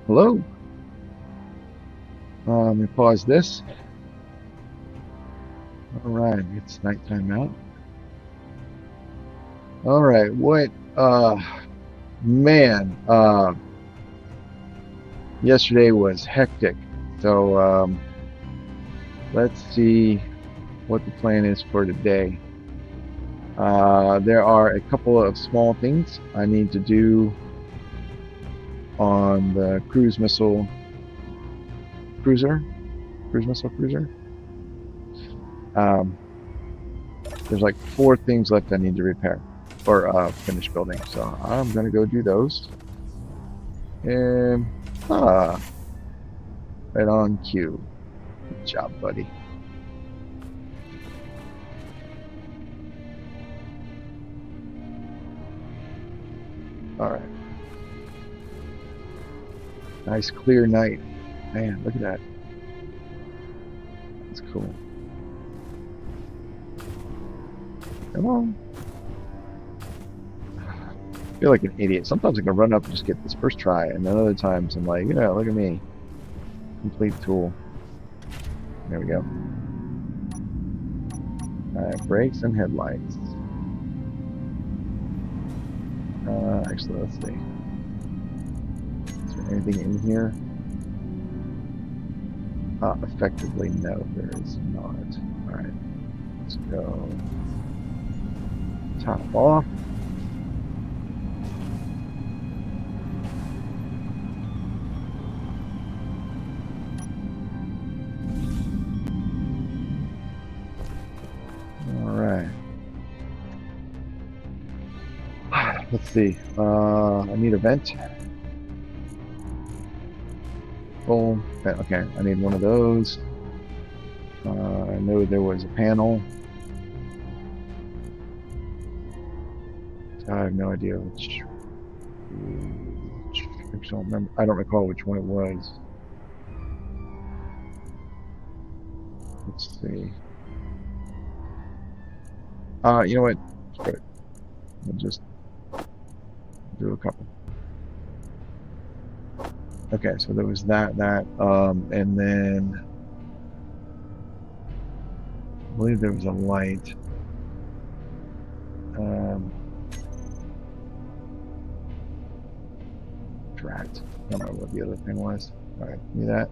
Hello. Let me pause this. All right, it's nighttime out. All right, what? Man, yesterday was hectic. So let's see what the plan is for today. There are a couple of small things I need to do on the cruise missile cruiser. Um, there's like 4 things left I need to repair or finish building. So I'm gonna go do those. And ah, right on cue. Good job, buddy. All right. Nice clear night. Man, look at that. That's cool. Come on. I feel like an idiot. Sometimes I can run up and just get this first try, and then other times I'm like, look at me. Complete tool. There we go. Alright, brakes and headlights. Actually, let's see. Is there anything in here? Effectively, no, there is not. Alright, let's go. Top off. Let's see. I need a vent. Boom. Okay, I need one of those. I know there was a panel. I have no idea which I don't remember. I don't recall which one it was. Let's see. You know what? Screw it. We'll just do a couple. Okay, so there was that, and then I believe there was a light. Drat. I don't know what the other thing was. All right, give me that.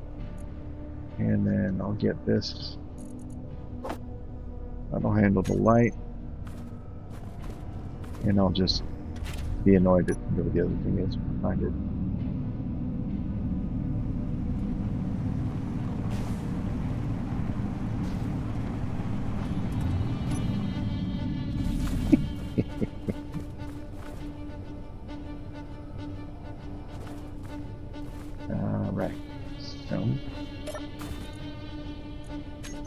And then I'll get this. That'll handle the light. And I'll just be annoyed at whatever the other thing is. Find it. Right. So.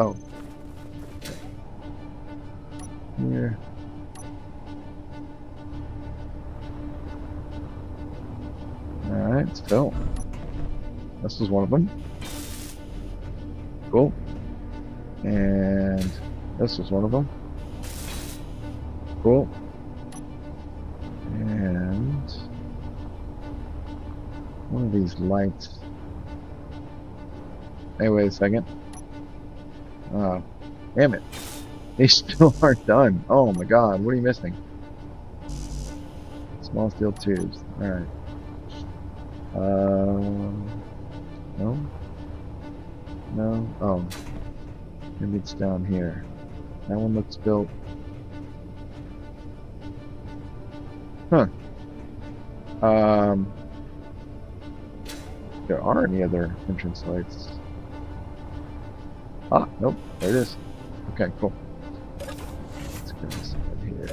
Oh. Okay. Here. Alright, so. This is one of them. Cool. And this is one of them. Cool. And one of these lights. Hey, wait a second. Damn it. They still aren't done. Oh my god, what are you missing? Small steel tubes. Alright. No? No? Oh. Maybe it's down here. That one looks built. Huh. There are any other entrance lights. Ah, nope, there it is. Okay, cool. Let's get this over here.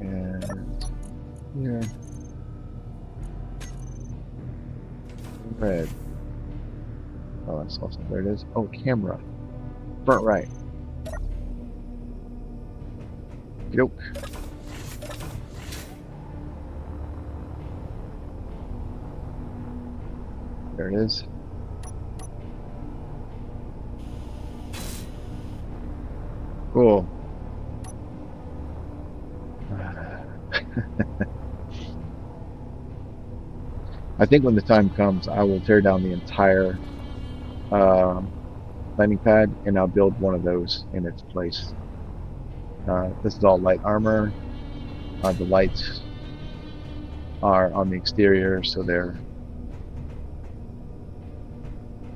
And here. Red. Oh, that's also, there it is. Oh, camera. Front right. Yoke. There it is. Cool. I think when the time comes, I will tear down the entire landing pad and I'll build one of those in its place. This is all light armor. The lights are on the exterior, so they're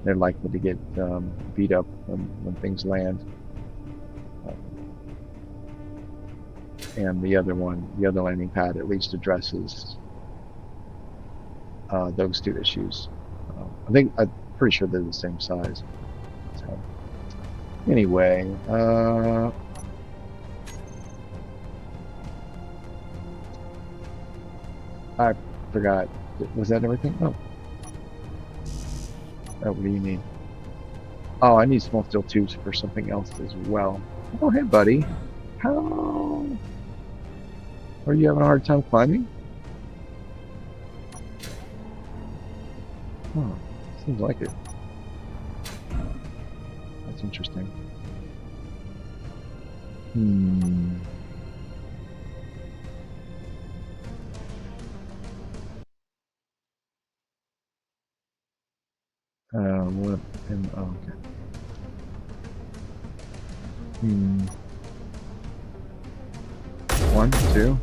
likely to get beat up when things land. And the other landing pad, at least addresses those two issues. I'm pretty sure they're the same size. So, anyway, I forgot. Was that everything? Oh. Oh, what do you need? Oh, I need small steel tubes for something else as well. Oh, hey, buddy. How are you having a hard time climbing? Oh, seems like it. That's interesting. What? Oh, okay. One, two.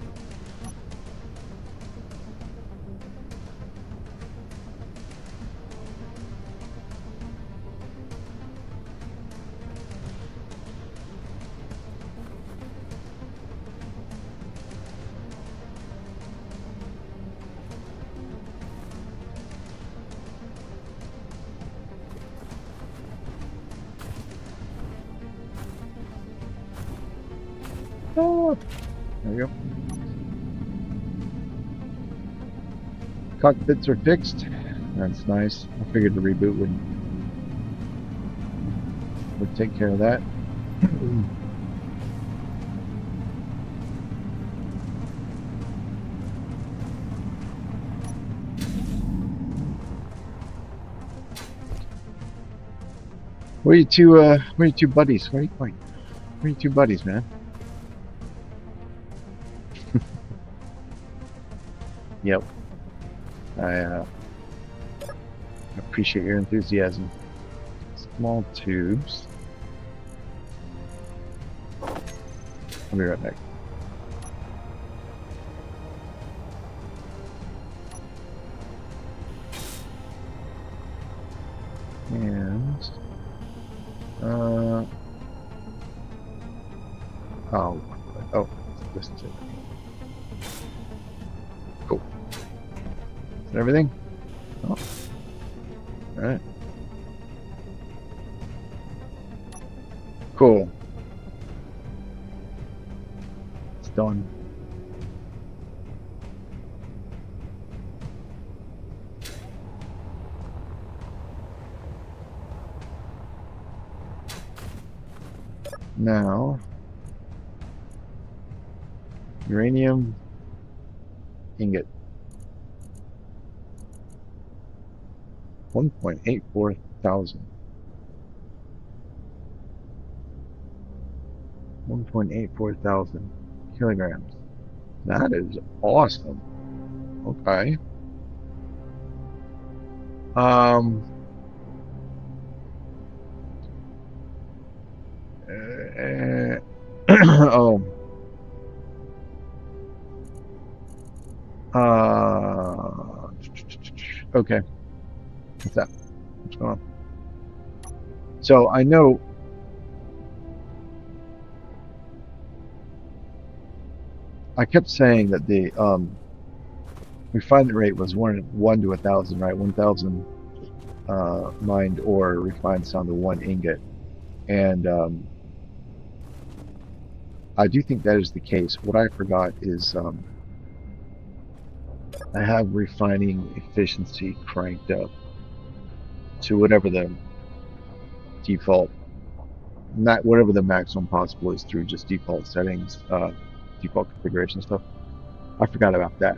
Oh, there we go. Cockpits are fixed. That's nice. I figured the reboot would take care of that. Where are you two buddies? Where are you going? Where are you two buddies, man? Yep. I appreciate your enthusiasm. Small tubes. I'll be right back. And oh, this is it. Cool. Is that everything? Oh. All right. Cool. It's done. Now, uranium ingot. 1.84 thousand. 1.84 thousand kilograms. That is awesome. Okay. Oh. Okay. What's that? What's going on? So I know I kept saying that the refinement rate was one to 1,000, right? 1,000 mined ore refined down to one ingot, and I do think that is the case. What I forgot is I have refining efficiency cranked up to whatever the default, not whatever the maximum possible is through just default settings, default configuration stuff. I forgot about that.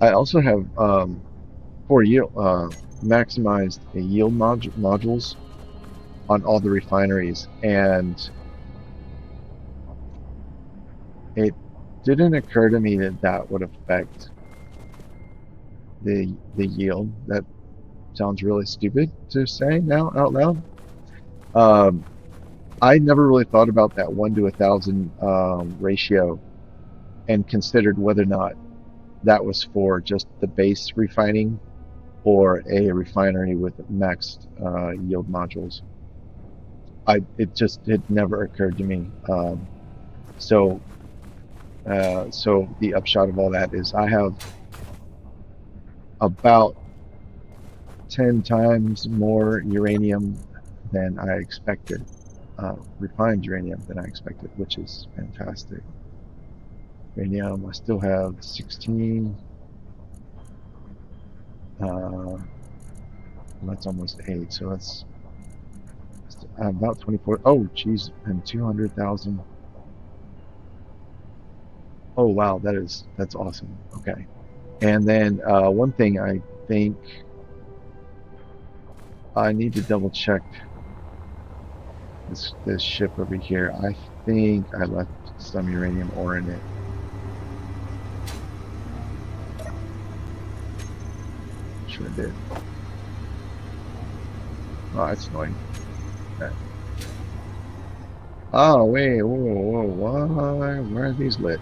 I also have for yield maximized the yield modules on all the refineries, and it didn't occur to me that that would affect the yield. That sounds really stupid to say now out loud. Um, I never really thought about that 1 to 1,000 ratio and considered whether or not that was for just the base refining or a refinery with maxed yield modules. It never occurred to me. So so the upshot of all that is I have about 10 times more uranium than I expected, refined uranium than I expected, which is fantastic. Uranium, I still have 16. That's almost 8, so that's about 24. Oh, geez, and 200,000. Oh, wow, that's awesome. Okay. And then one thing I think I need to double check this ship over here. I think I left some uranium ore in it. Sure did. Oh, that's annoying. Okay. Oh, wait, whoa, why? Where are these lit?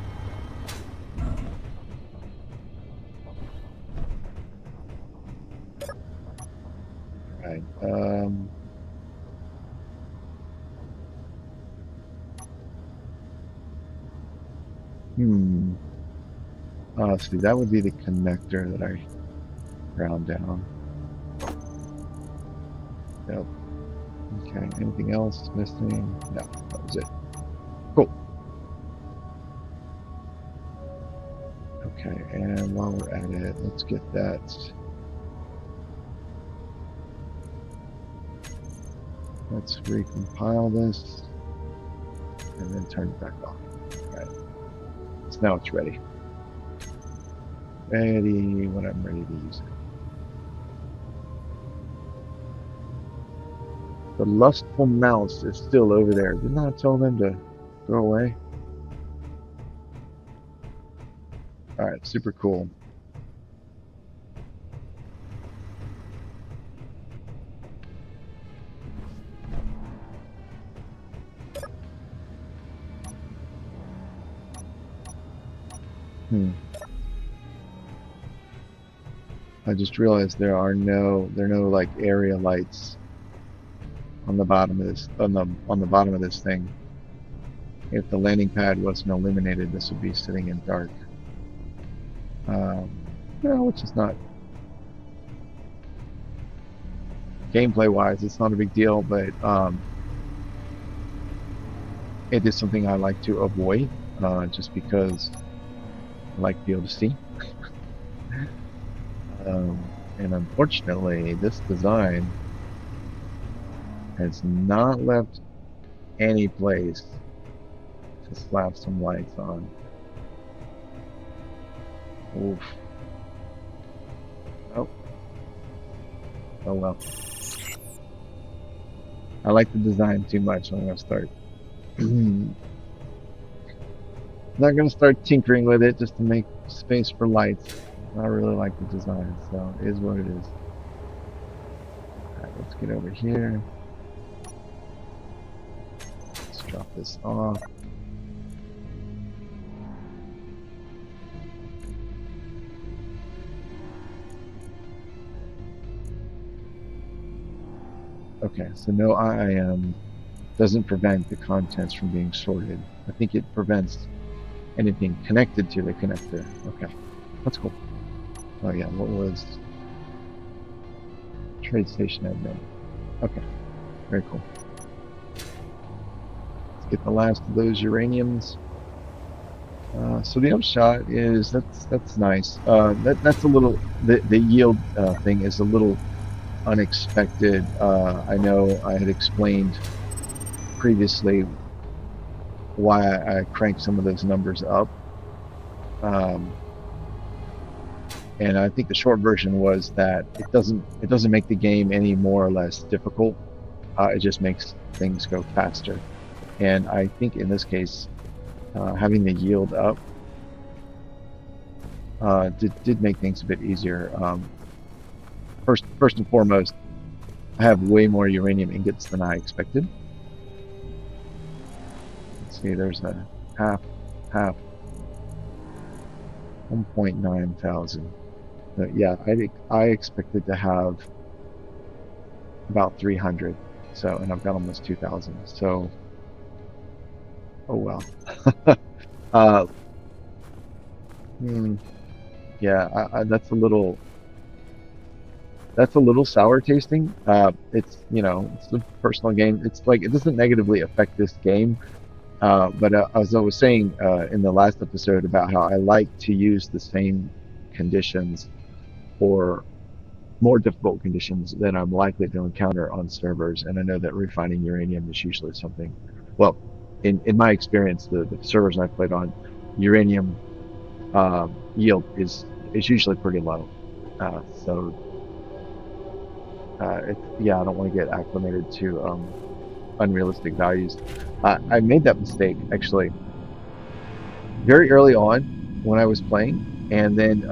Right. See, that would be the connector that I ground down. Yep. Okay, anything else missing? No, that was it. Cool. Okay, and while we're at it, let's get that. Let's recompile this and then turn it back on. All right. So now it's ready. Ready when I'm ready to use it. The lustful mouse is still over there. Didn't I tell them to go away? All right, super cool. I just realized there are no like area lights on the bottom of this on the bottom of this thing. If the landing pad wasn't illuminated, this would be sitting in dark. Which is not gameplay wise, it's not a big deal, but it is something I like to avoid, just because I like to be able to see. And unfortunately, this design has not left any place to slap some lights on. Oof. Oh. Oh well. I like the design too much. I'm gonna start. Not gonna start tinkering with it just to make space for lights. I really like the design, so it is what it is. Alright, let's get over here. Let's drop this off. Okay, so no IIM doesn't prevent the contents from being sorted. I think it prevents anything connected to the connector. Okay, that's cool. Oh yeah, what was trade station admin? Okay, very cool. Let's get the last of those uraniums. So the upshot is that's nice. That's a little the yield thing is a little unexpected. I know I had explained previously why I cranked some of those numbers up. And I think the short version was that it doesn't make the game any more or less difficult. It just makes things go faster. And I think in this case, having the yield up did make things a bit easier. First and foremost, I have way more uranium ingots than I expected. Let's see, there's a half 1.9 thousand. Yeah, I expected to have about 300. So, and I've got almost 2,000. So, oh well. uh, hmm, yeah, that's a little sour tasting. It's, it's a personal game. It's like it doesn't negatively affect this game. But as I was saying in the last episode about how I like to use the same conditions for more difficult conditions that I'm likely to encounter on servers, and I know that refining uranium is usually something. Well, in my experience, the servers I've played on, uranium yield is usually pretty low. So yeah, I don't want to get acclimated to unrealistic values. I made that mistake actually very early on when I was playing, and then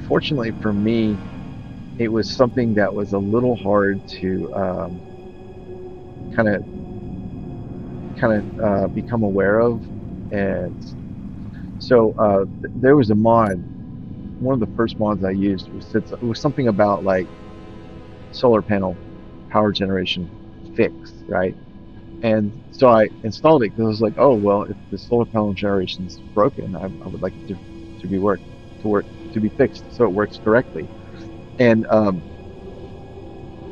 fortunately for me, it was something that was a little hard to kind of become aware of, and so there was a mod. One of the first mods I used it was something about like solar panel power generation fix, right? And so I installed it because I was like, oh well, if the solar panel generation's broken, I would like it to be to be fixed so it works correctly. And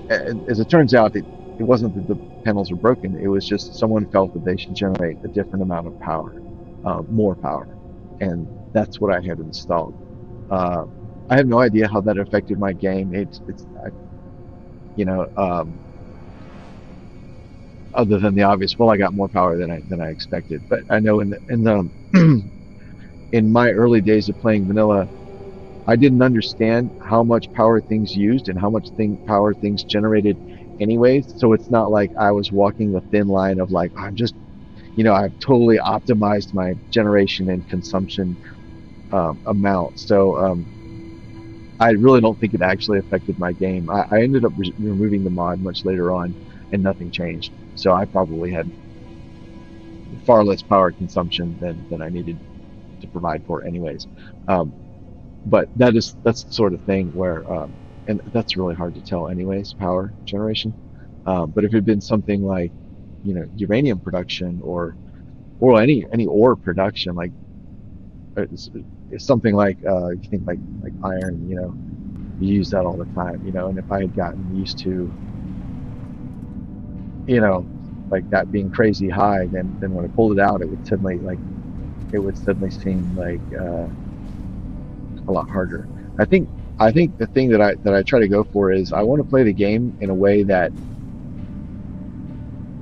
as it turns out, it wasn't that the panels were broken. It was just someone felt that they should generate a different amount of power, more power, and that's what I had installed. Uh, I have no idea how that affected my game. You know, other than the obvious, well, I got more power than I expected. But I know in in my early days of playing vanilla, I didn't understand how much power things used and how much power things generated anyways. So it's not like I was walking the thin line of like, I've totally optimized my generation and consumption amount. So I really don't think it actually affected my game. I ended up removing the mod much later on and nothing changed. So I probably had far less power consumption than I needed to provide for anyways. Um, but that's the sort of thing where and that's really hard to tell anyways, power generation. But if it had been something like uranium production or any ore production, like it's something like you think like iron, you use that all the time, and if I had gotten used to you know like that being crazy high, then when I pulled it out, it would suddenly seem like a lot harder. I think I think the thing that I try to go for is I want to play the game in a way that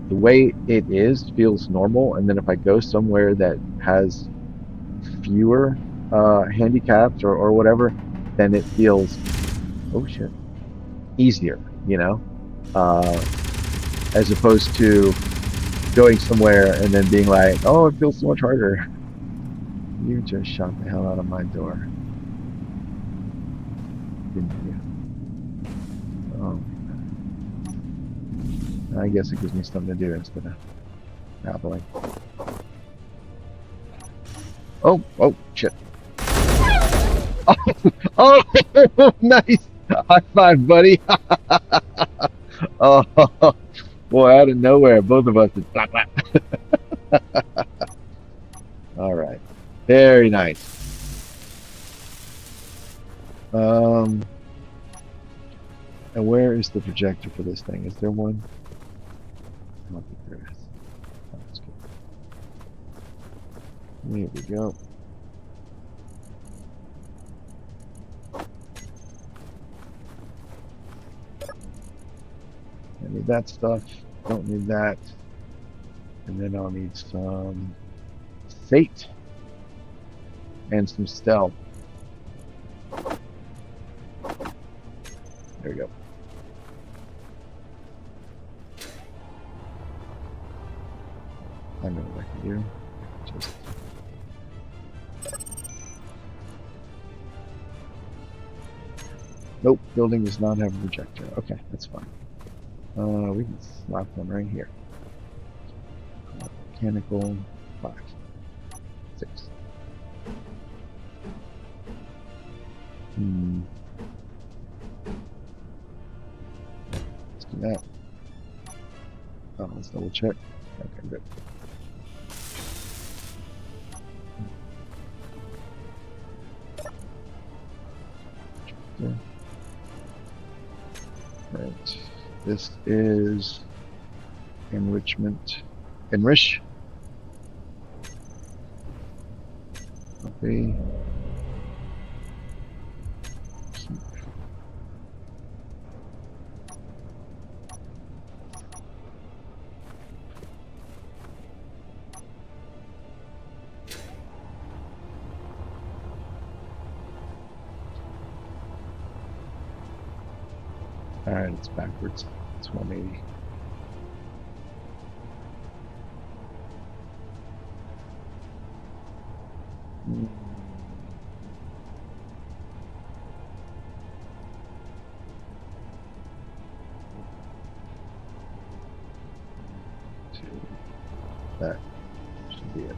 the way it is feels normal, and then if I go somewhere that has fewer handicaps or whatever, then it feels, oh shit, easier, uh, as opposed to going somewhere and then being like, oh, it feels so much harder. You just shot the hell out of my door, didn't you? Oh, I guess it gives me something to do instead of babbling. Oh, shit. Oh, oh, nice. High five, buddy. Oh, boy, out of nowhere, both of us just clap, clap. All right. Very nice. And where is the projector for this thing? Is there one? I don't think there is. Oh, that's good. Here we go. I need that stuff. Don't need that. And then I'll need some sedate and some stealth. There we go. I know what I can do. Just Nope, building does not have a projector. Okay, that's fine. We can slap one right here. Mechanical 5, 6. Let's do that. Oh, let's double check. Okay, good. Yeah. Right. This is enrichment. Enrich. Okay. Alright, it's backwards. It's 180. That should be it.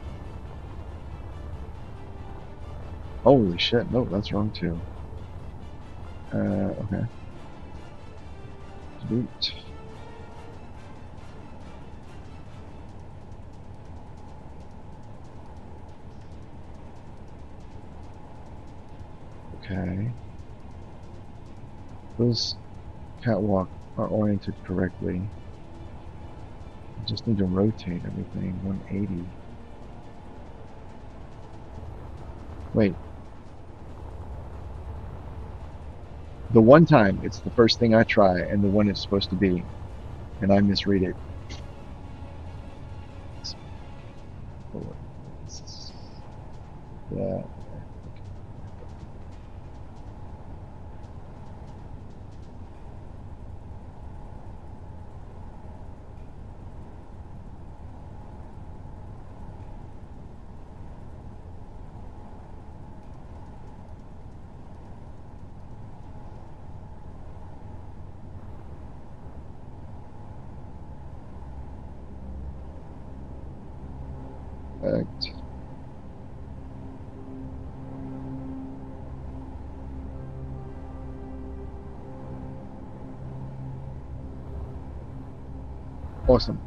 Holy shit, no, that's wrong too. Okay. Delete. Okay. Those catwalk are oriented correctly. I just need to rotate everything 180. Wait. The one time it's the first thing I try and the one it's supposed to be, and I misread it. Yeah. Perfect. Awesome.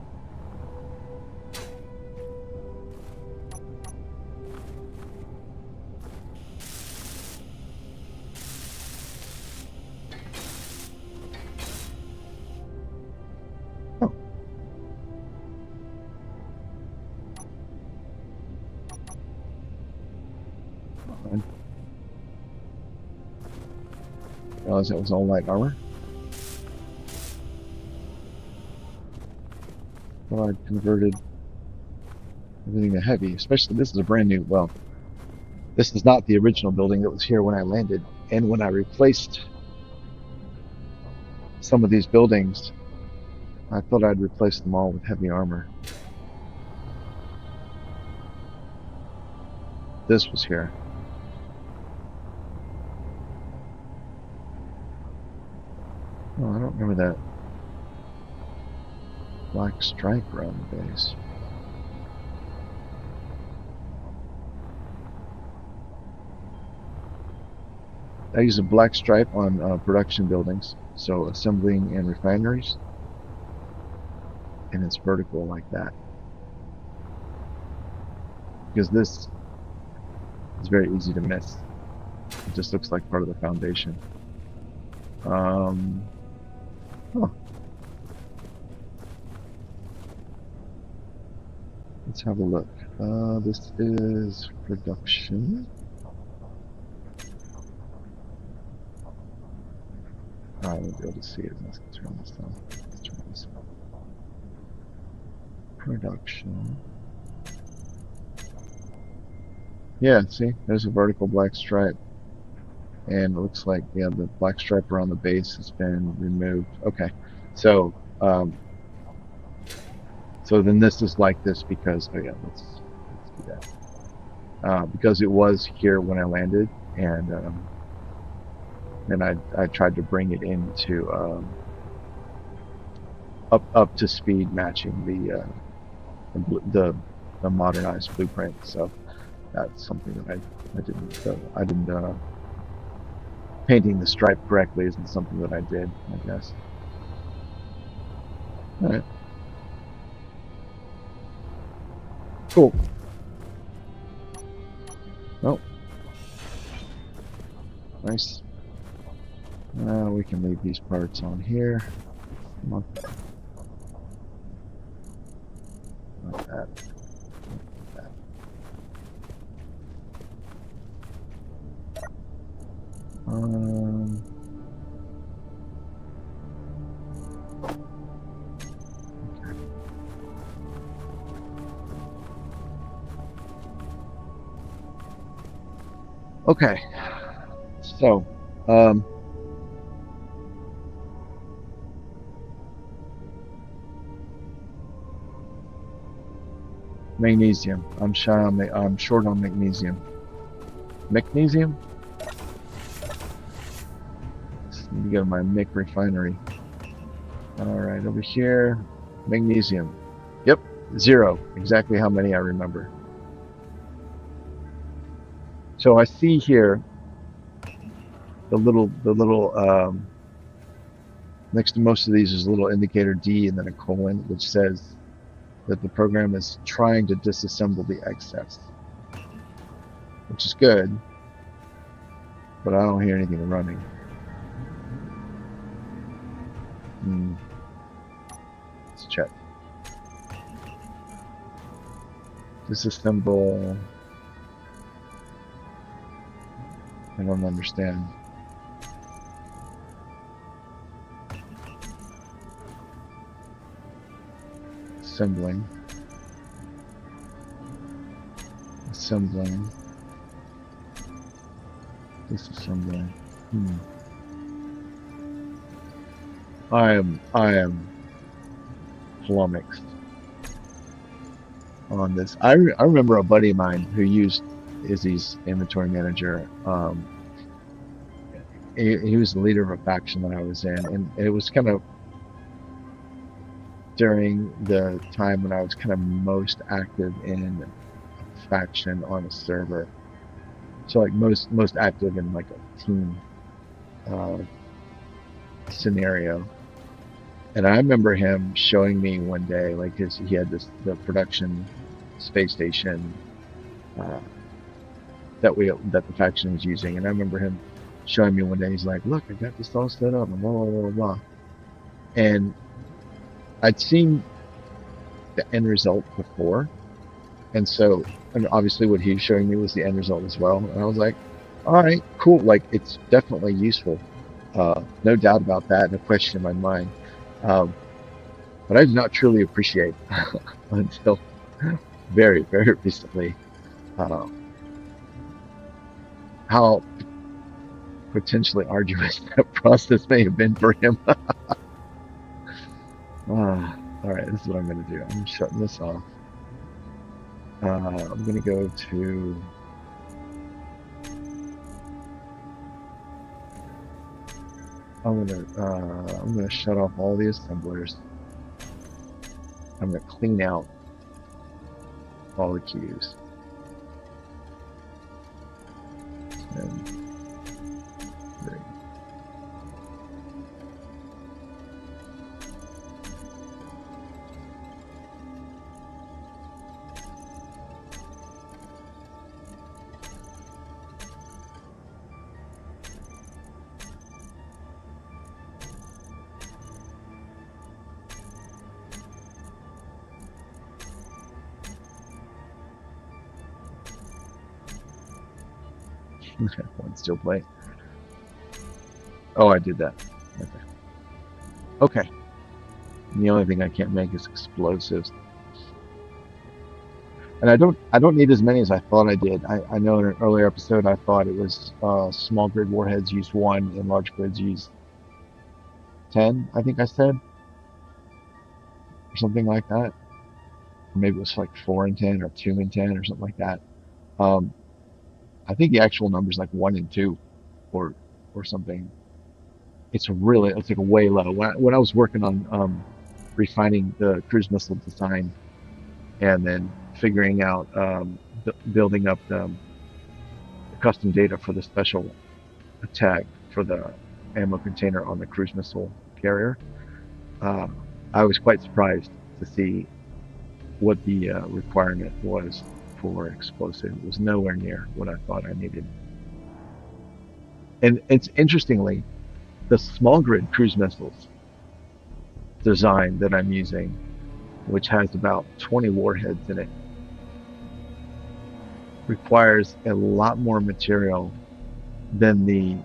Oh. Realize that was all light armor. Well, I converted everything to heavy, especially this is a brand new, well, this is not the original building that was here when I landed. And when I replaced some of these buildings, I thought I'd replace them all with heavy armor. This was here. Oh, I don't remember that black stripe around the base. I use a black stripe on production buildings, so assembling and refineries, and it's vertical like that. Because this is very easy to miss. It just looks like part of the foundation. Huh. Let's have a look. This is production. I won't be able to see it unless I turn this down. Let's turn this on. Production. Yeah, see, there's a vertical black stripe. And it looks like, yeah, the black stripe around the base has been removed. Okay, so so then this is like this because, oh yeah, let's do that. Because it was here when I landed, and and I tried to bring it into up to speed, matching the modernized blueprint. So that's something that I didn't painting the stripe correctly isn't something that I did, I guess. All right, cool. Oh, nice. We can leave these parts on here. Come on, like that. Like that. Um, okay. So, um, magnesium. I'm short on magnesium. Magnesium? Need to go to my Mick refinery. All right, over here, magnesium. Yep, 0. Exactly how many I remember. So I see here the little next to most of these is a little indicator D and then a colon, which says that the program is trying to disassemble the excess, which is good, but I don't hear anything running. Let's check. Disassemble. I don't understand. Assembling. Assembling. Disassembling. I am flummoxed on this. I remember a buddy of mine who used Izzy's inventory manager. He was the leader of a faction that I was in, and it was kind of during the time when I was kind of most active in a faction on a server. So like most active in like a team uh, scenario. And I remember him showing me one day, like he had the production space station uh, that the faction was using, and I remember him showing me one day. He's like, "Look, I got this all set up," and blah blah blah blah. And I'd seen the end result before, and so and obviously what he was showing me was the end result as well. And I was like, "All right, cool. Like it's definitely useful, no doubt about that, no question in my mind." But I did not truly appreciate until very, very recently uh, how potentially arduous that process may have been for him. All right, this is what I'm going to do. I'm shutting this off. I'm going to go to. I'm going to shut off all the assemblers. I'm going to clean out all the queues. And 3. One still play. Oh, I did that. Okay. Okay. And the only thing I can't make is explosives. And I don't need as many as I thought I did. I know in an earlier episode I thought it was small grid warheads use 1 and large grids use 10, I think I said, or something like that. Or maybe it was like 4 and 10 or 2 and 10 or something like that. Um, I think the actual number is like 1 and 2, or or something. It's like a way low. When I was working on refining the cruise missile design and then figuring out building up the custom data for the special tag for the ammo container on the cruise missile carrier, uh, I was quite surprised to see what the requirement was for explosive. It was nowhere near what I thought I needed. And it's interestingly, the small grid cruise missiles design that I'm using, which has about 20 warheads in it, requires a lot more material than the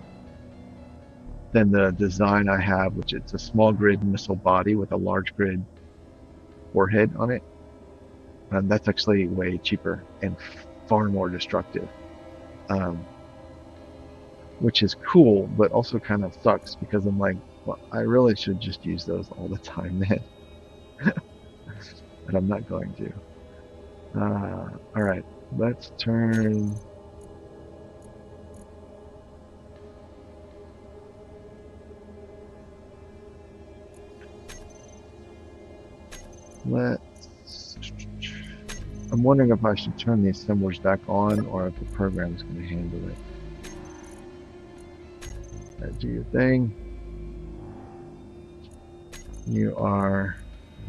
design I have, which it's a small grid missile body with a large grid warhead on it. And that's actually way cheaper and far more destructive, which is cool, but also kind of sucks because I'm like, well, I really should just use those all the time then. But I'm not going to. All right, let's turn. I'm wondering if I should turn the assemblers back on or if the program's going to handle it. Right, do your thing. You are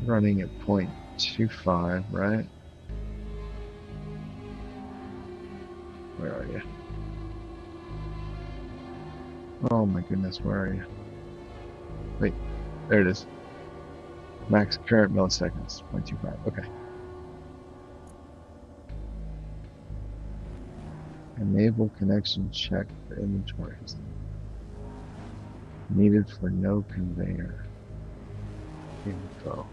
running at 0.25, right? Where are you? Oh my goodness, where are you? Wait, there it is. Max current milliseconds, 0.25. Okay. Enable connection check for inventories. Needed for no conveyor. Info.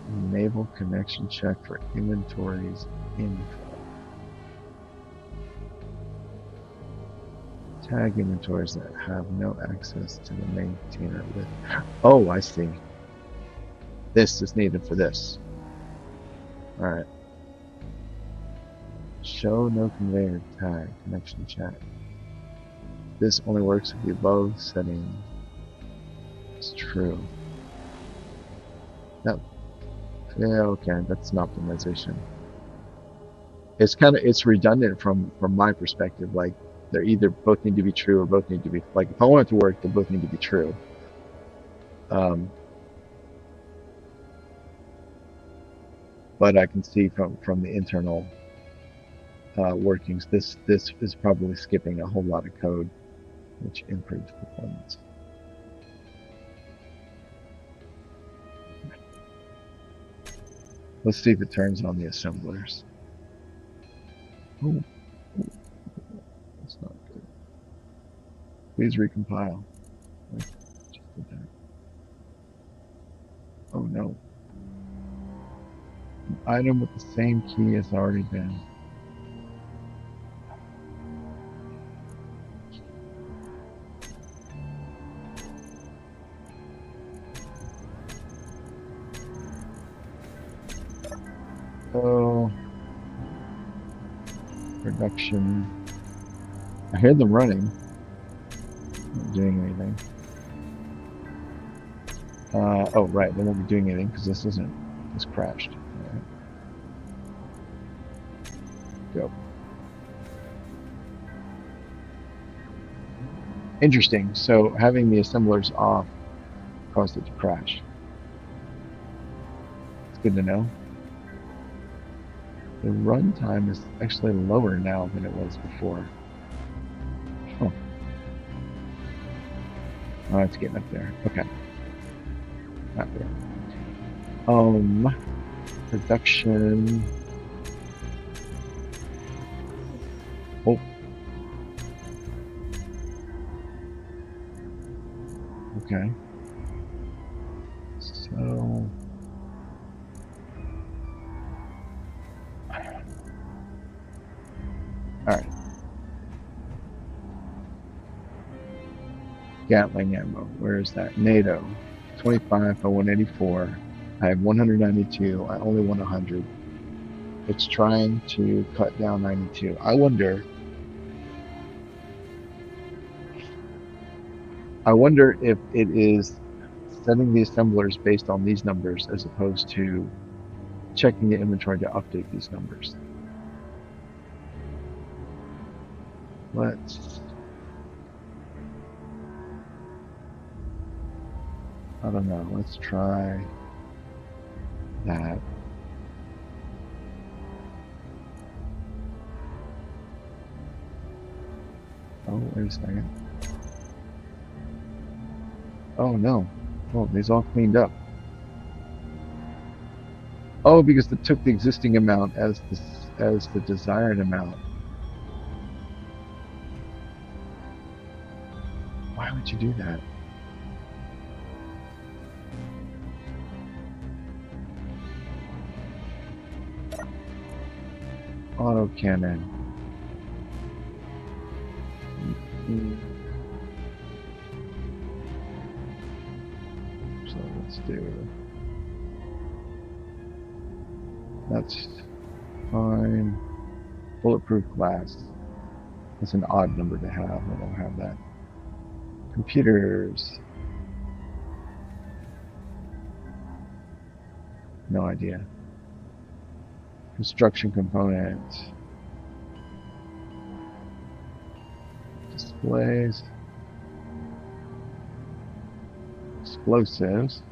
Enable connection check for inventories info. Tag inventories that have no access to the maintainer with. Oh, I see. This is needed for this. Alright. Show no conveyor tag connection check. This only works if the above setting is true. Yep. Yeah, okay, that's an optimization. It's redundant from my perspective. Like they're either both need to be true or both need to be, like, if I want it to work, they both need to be true. But I can see from the internal workings, this is probably skipping a whole lot of code, which improves performance. Let's see if it turns on the assemblers. Oh, that's not good. Please recompile. Just did that. Oh no. An item with the same key has already been. Oh, production. I hear them running. Not doing anything. Oh, right. They won't be doing anything because this crashed. All right. Go. Interesting. So having the assemblers off caused it to crash. It's good to know. The runtime is actually lower now than it was before. Oh. Oh, it's getting up there. Okay. Not there. Production. Oh. Okay. So. Alright. Gatling ammo. Where is that? NATO. 25 by 184. I have 192. I only want 100. It's trying to cut down 92. I wonder I wonder if it is setting the assemblers based on these numbers as opposed to checking the inventory to update these numbers. I don't know, let's try that. Oh, wait a second. Oh no. Oh, these all cleaned up. Oh, because it took the existing amount as the desired amount. Why would you do that? Auto cannon. So let's do. That's fine. Bulletproof glass. That's an odd number to have. I don't have that. Computers. No idea. Construction components. Displays. Explosives.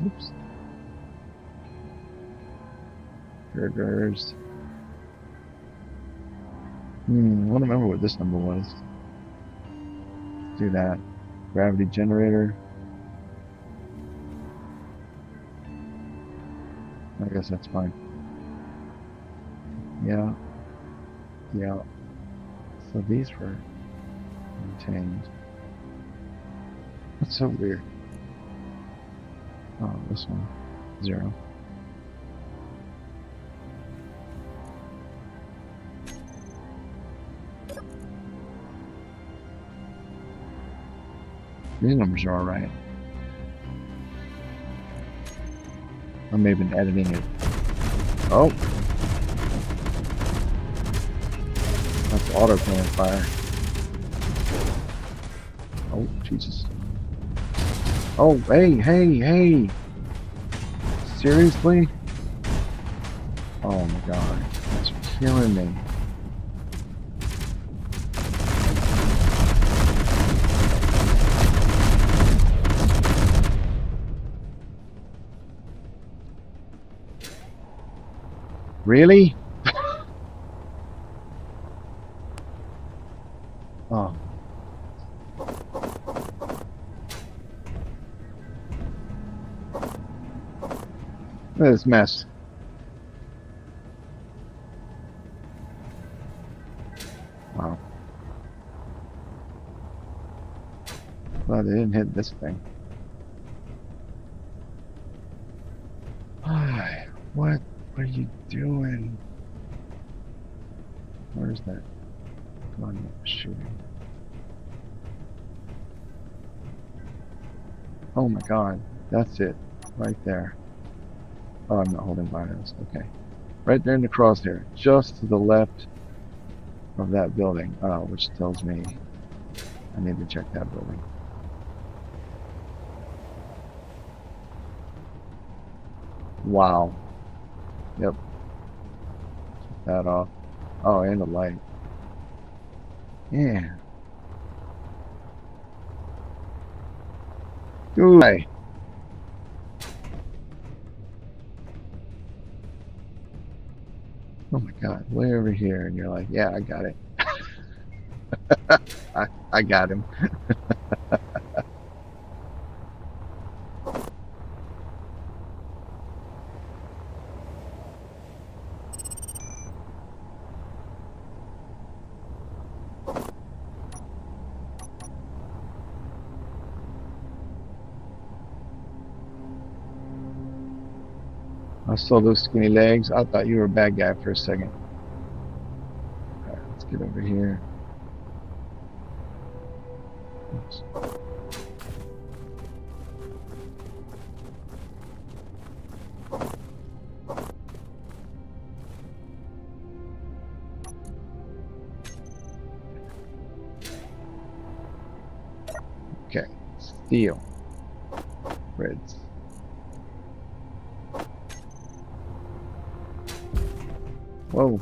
Oops. Girders. I want to remember what this number was. Let's do that. Gravity generator. I guess that's fine. Yeah. Yeah. So these were maintained. That's so weird. Oh, this one. 0. These numbers are alright. I may have been editing it. Oh! That's auto cannon fire. Oh, Jesus. Oh, hey! Seriously? Oh my god. That's killing me. Really? Oh. Look at this mess. Wow. Well, they didn't hit this thing. What are you doing? Where's that gun shooting? Oh my god, that's it. Right there. Oh, I'm not holding bios. Okay. Right there in the crosshair. Just to the left of that building. Which tells me I need to check that building. Wow. Yep. Check that off. Oh, and the light. Yeah. Good. Oh my god, way over here, and you're like, yeah, I got it. I got him. I saw those skinny legs. I thought you were a bad guy for a second. Alright, let's get over here. Oops. Okay, steel grids. Whoa.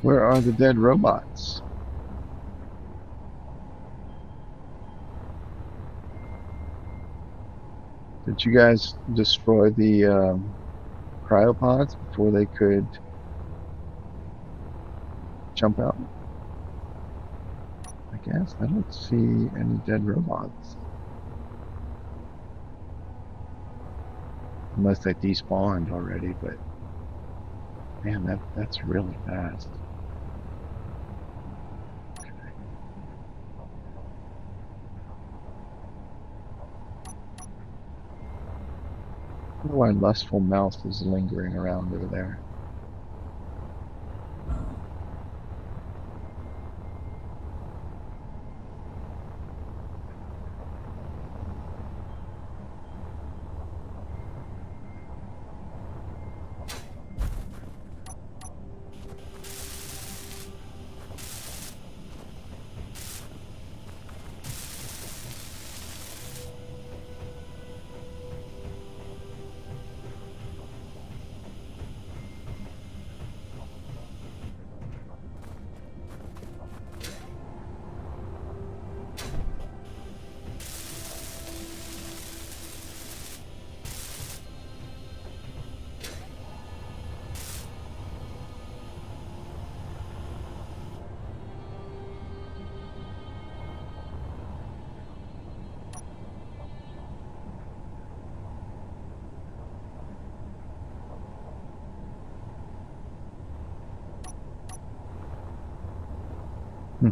Where are the dead robots? Did you guys destroy the cryopods before they could jump out? I guess I don't see any dead robots. Unless they despawned already, but man, that's really fast. I don't know why Lustful Mouse is lingering around over there. Hmm.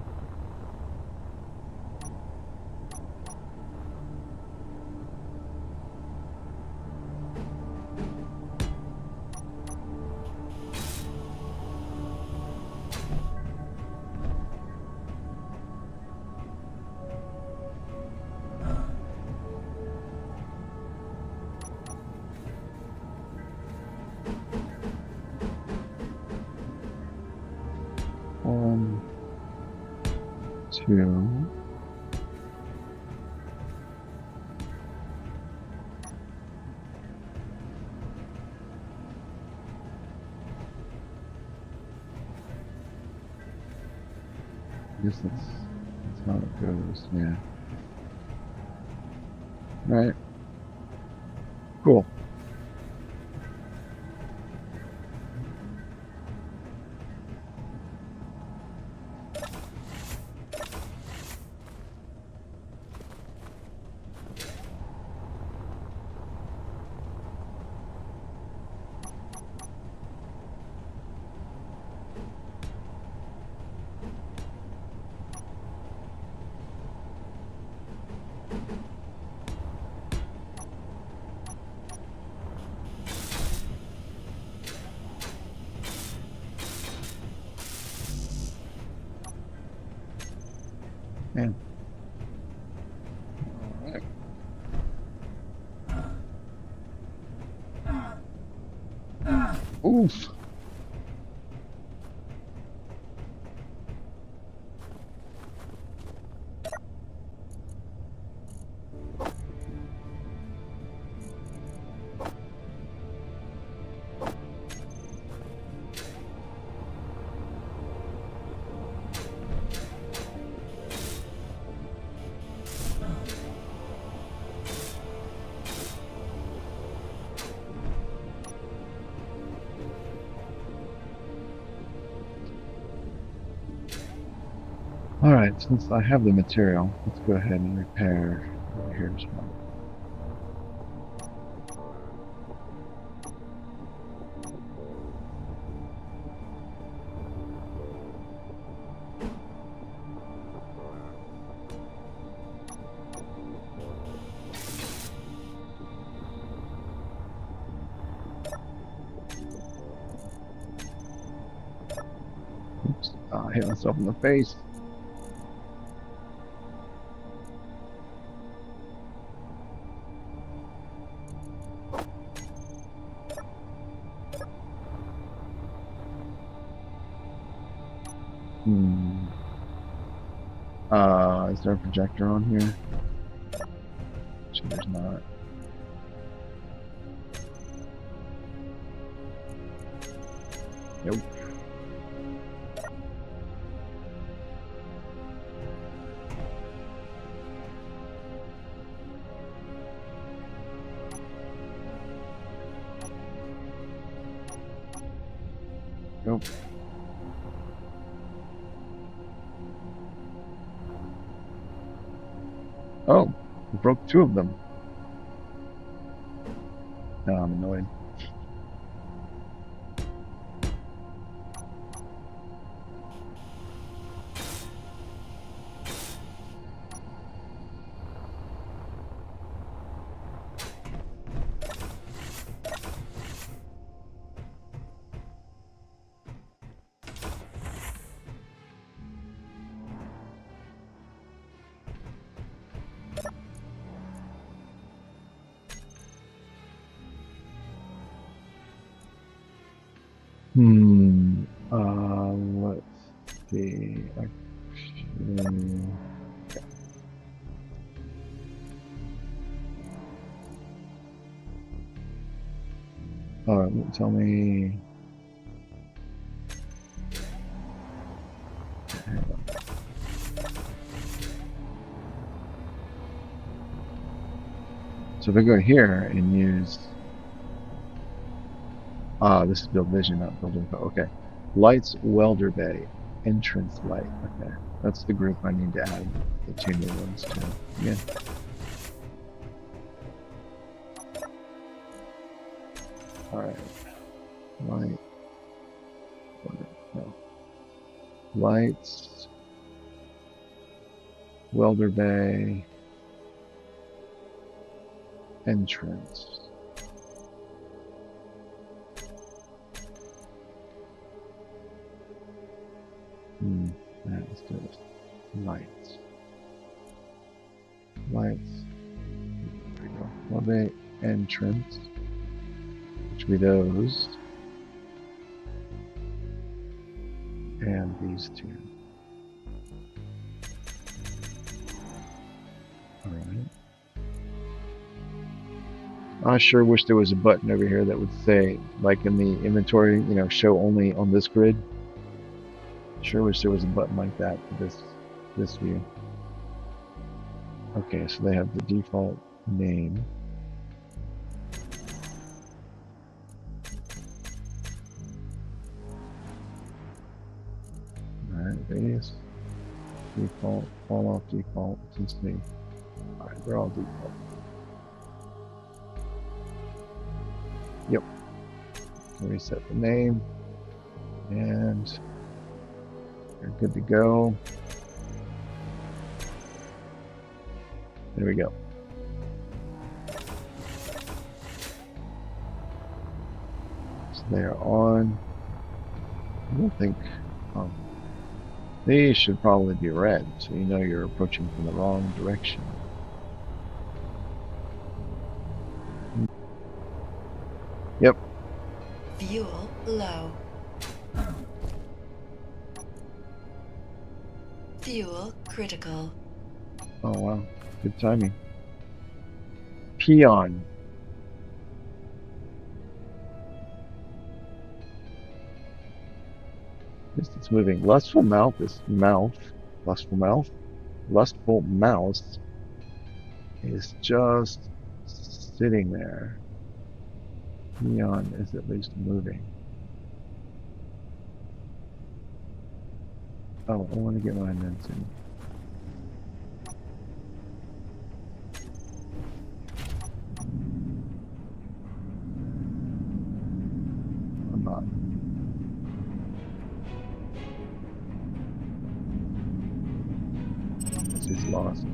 One, two. I guess that's how it goes, yeah. Right. Cool. Man. All right. Oof. All right, since I have the material, let's go ahead and repair over here as well. I hit myself in the face. Is there a projector on here? Actually, there's not. Nope. Nope. Oh, we broke 2 of them. Now I'm annoyed. Let's see. Tell me. So if I go here and use, this is build vision, not build info. Okay, lights, welder bay, entrance light. Okay, that's the group I need to add the 2 new ones to. Yeah. All right. Light. No. Lights. Welder bay. Entrance. Let's do this. Lights. Lights. There we go. Welder bay. Entrance. Which will be those. And these 2. Alright. I sure wish there was a button over here that would say, like in the inventory, you know, show only on this grid. Sure wish there was a button like that for this view. Okay, so they have the default name. Alright, radius, default, fall off default, let's see. Alright, they're all default. Yep. Reset the name. And you're good to go. There we go. So they are on. I don't think. Oh, these should probably be red, so you know you're approaching from the wrong direction. Yep. Fuel low. Fuel critical. Oh wow, good timing. Peon. It's moving. Lustful mouth is mouth. Lustful mouth. Lustful mouse is just sitting there. Peon is at least moving. Oh, I want to get my amends in. I'm not. This is lost.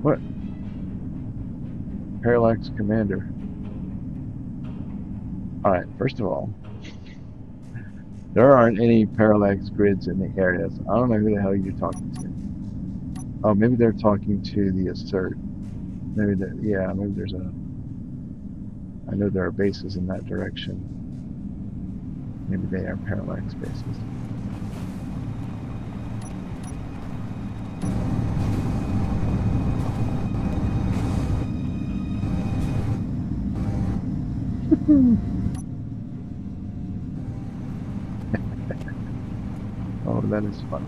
What? Parallax Commander. Alright, first of all, There aren't any parallax grids in the area, so I don't know who the hell you're talking to. Oh, maybe they're talking to the assert. Maybe that, yeah, maybe there's a. I know there are bases in that direction. Maybe they are parallax bases. Oh, that is fun.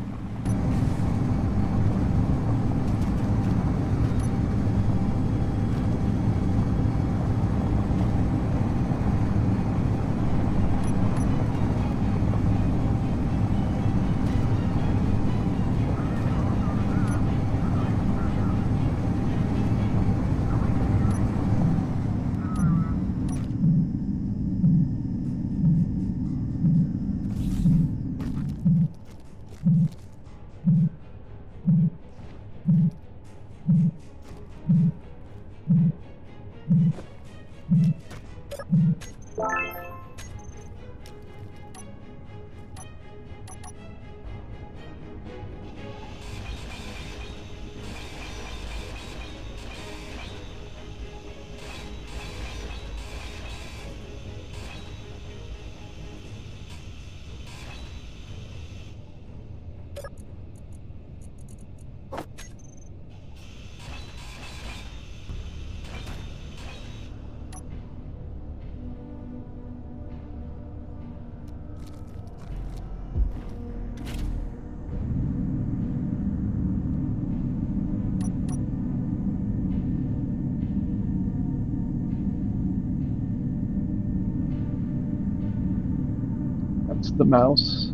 That's the mouse.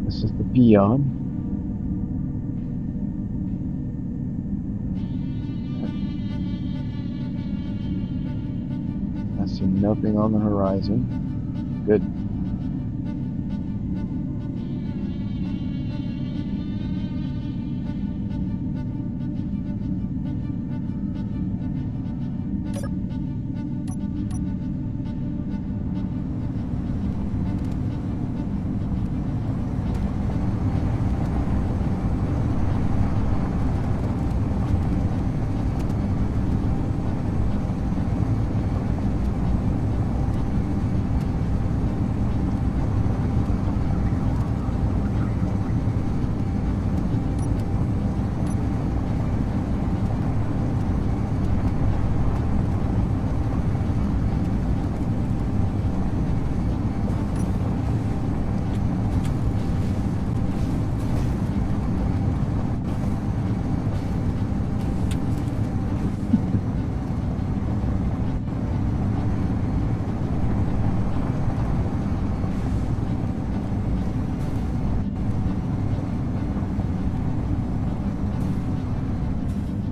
This is the peon. I see nothing on the horizon. Good.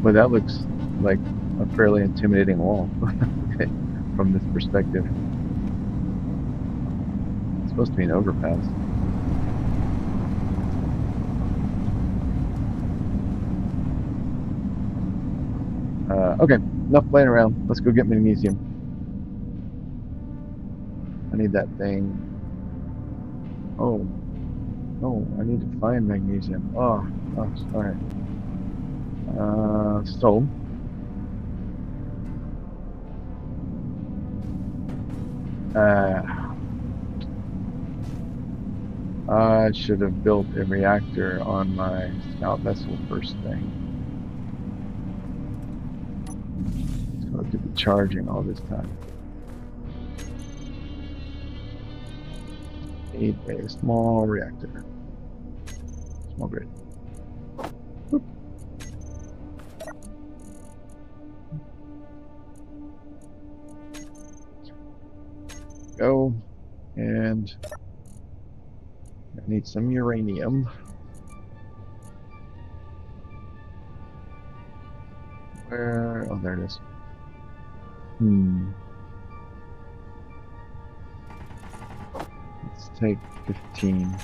But that looks like a fairly intimidating wall from this perspective. It's supposed to be an overpass. Okay, enough playing around. Let's go get magnesium. I need that thing. Oh, no, I need to find magnesium. Oh, alright. So I should have built a reactor on my scout vessel first thing. So it could be charging all this time. Need a small reactor. Small grid. Oop. Go. And I need some uranium. Where? Oh, there it is. Let's take 15.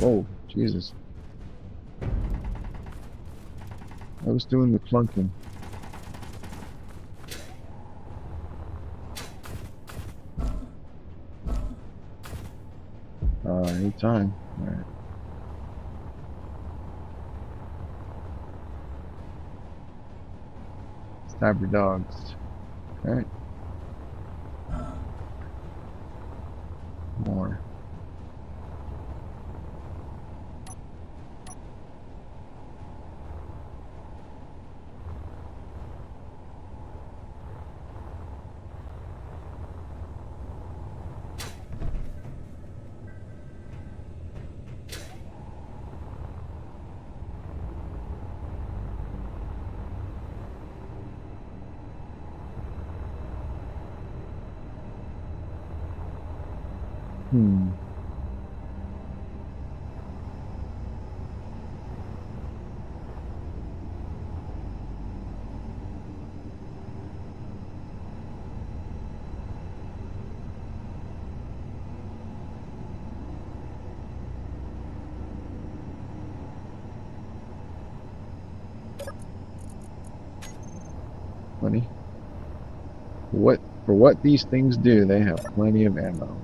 Oh, Jesus. I was doing the clunking. Anytime. Alright. Stab your dogs. Alright. More. Hmm. Funny. For what these things do, they have plenty of ammo.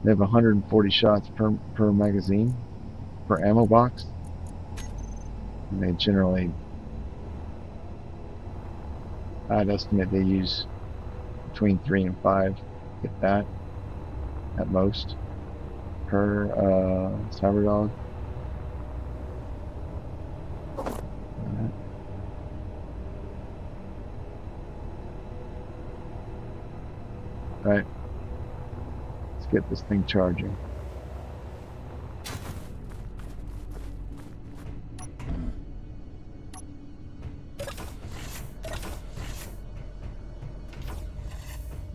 They have 140 shots per magazine, per ammo box. And they generally, I'd estimate they use between 3 and 5, if that, at most, per cyber dog. Alright. Let's get this thing charging.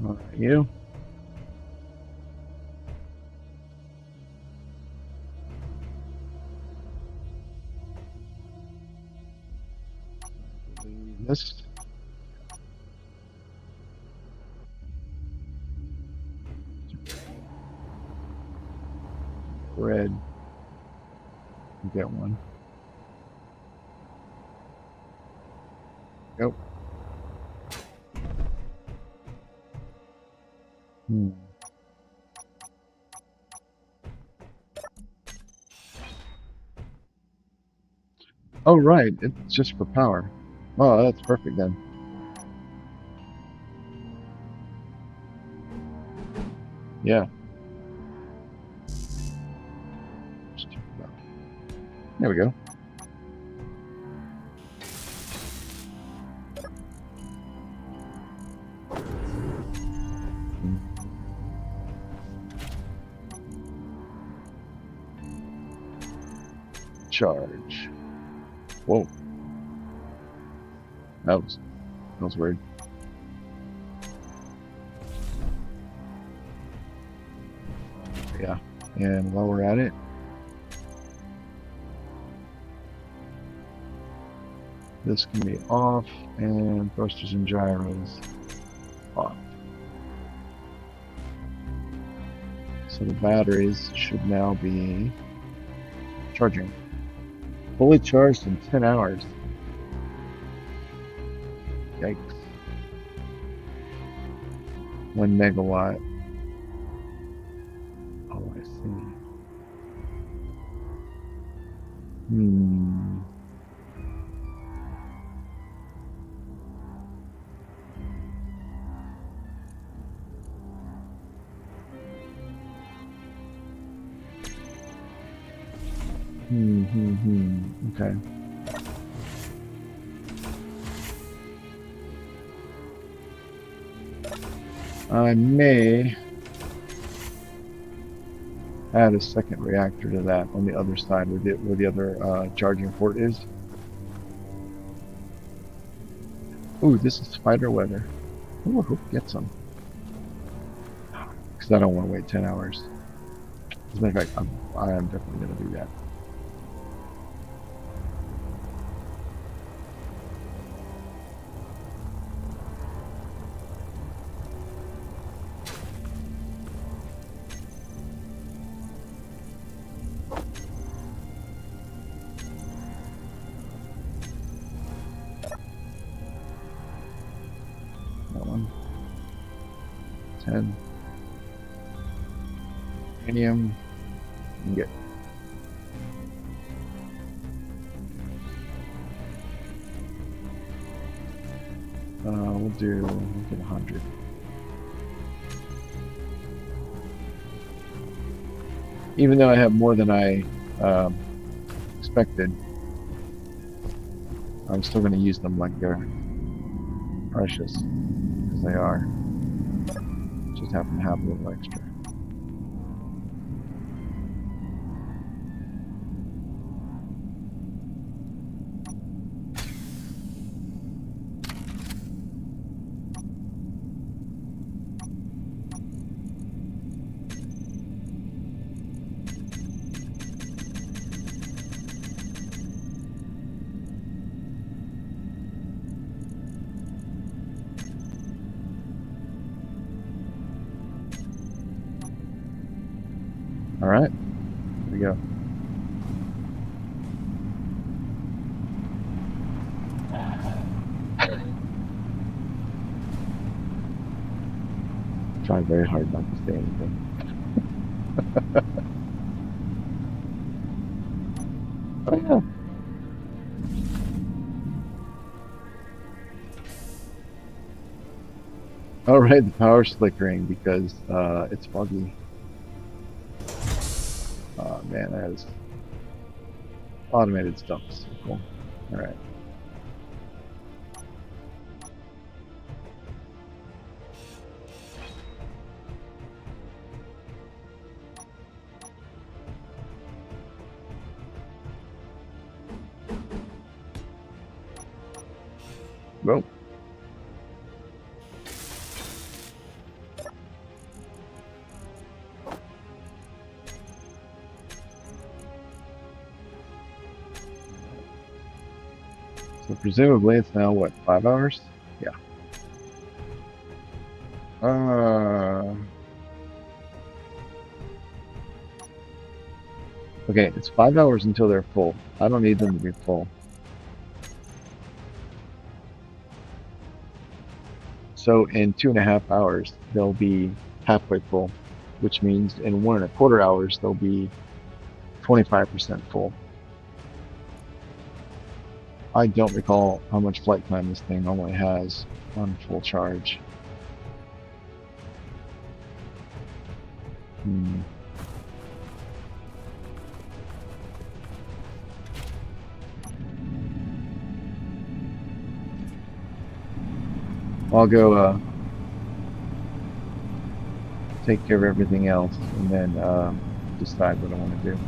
Alright, you. This. Red. Get one. Yep. Hmm. Oh, right. It's just for power. Oh, that's perfect then. Yeah. There we go. Charge. Whoa. That was weird. Yeah. And while we're at it, this can be off, and thrusters and gyros off. So the batteries should now be charging. Fully charged in 10 hours. Yikes. 1 megawatt. Oh, I see. Hmm. Okay. I may add a second reactor to that on the other side where the other charging port is. Ooh, this is spider weather. Ooh, I hope we get some. Because I don't want to wait 10 hours. As a matter of fact, I am definitely going to do that. 10. Uranium. And get. We'll get 100. Even though I have more than I expected, I'm still going to use them like they're precious, because they are. Just happen to have a little extra. All right, here we go. Trying very hard not to say anything. Oh yeah. All right, the power's flickering because it's foggy. Oh man, that is automated stuff. So cool. All right. Well. So presumably it's now what, 5 hours? Yeah. Okay, it's 5 hours until they're full. I don't need them to be full. So in 2.5 hours, they'll be halfway full, which means in 1.25 hours, they'll be 25% full. I don't recall how much flight time this thing normally has on full charge. I'll go take care of everything else and then decide what I want to do.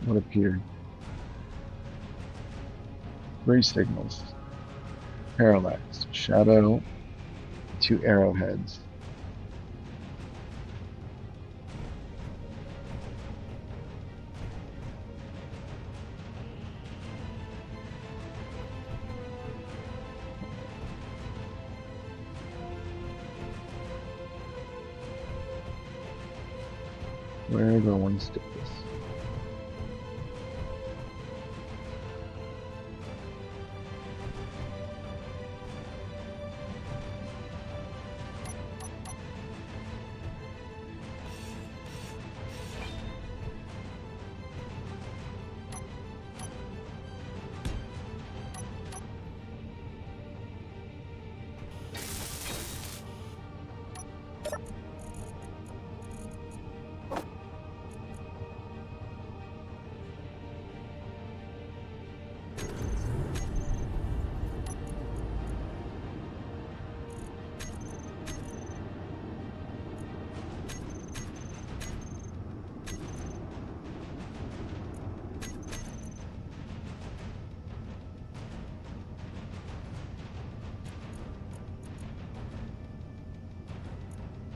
What appeared? 3 signals. Parallax, shadow, 2 arrowheads. Where do I want to stick this?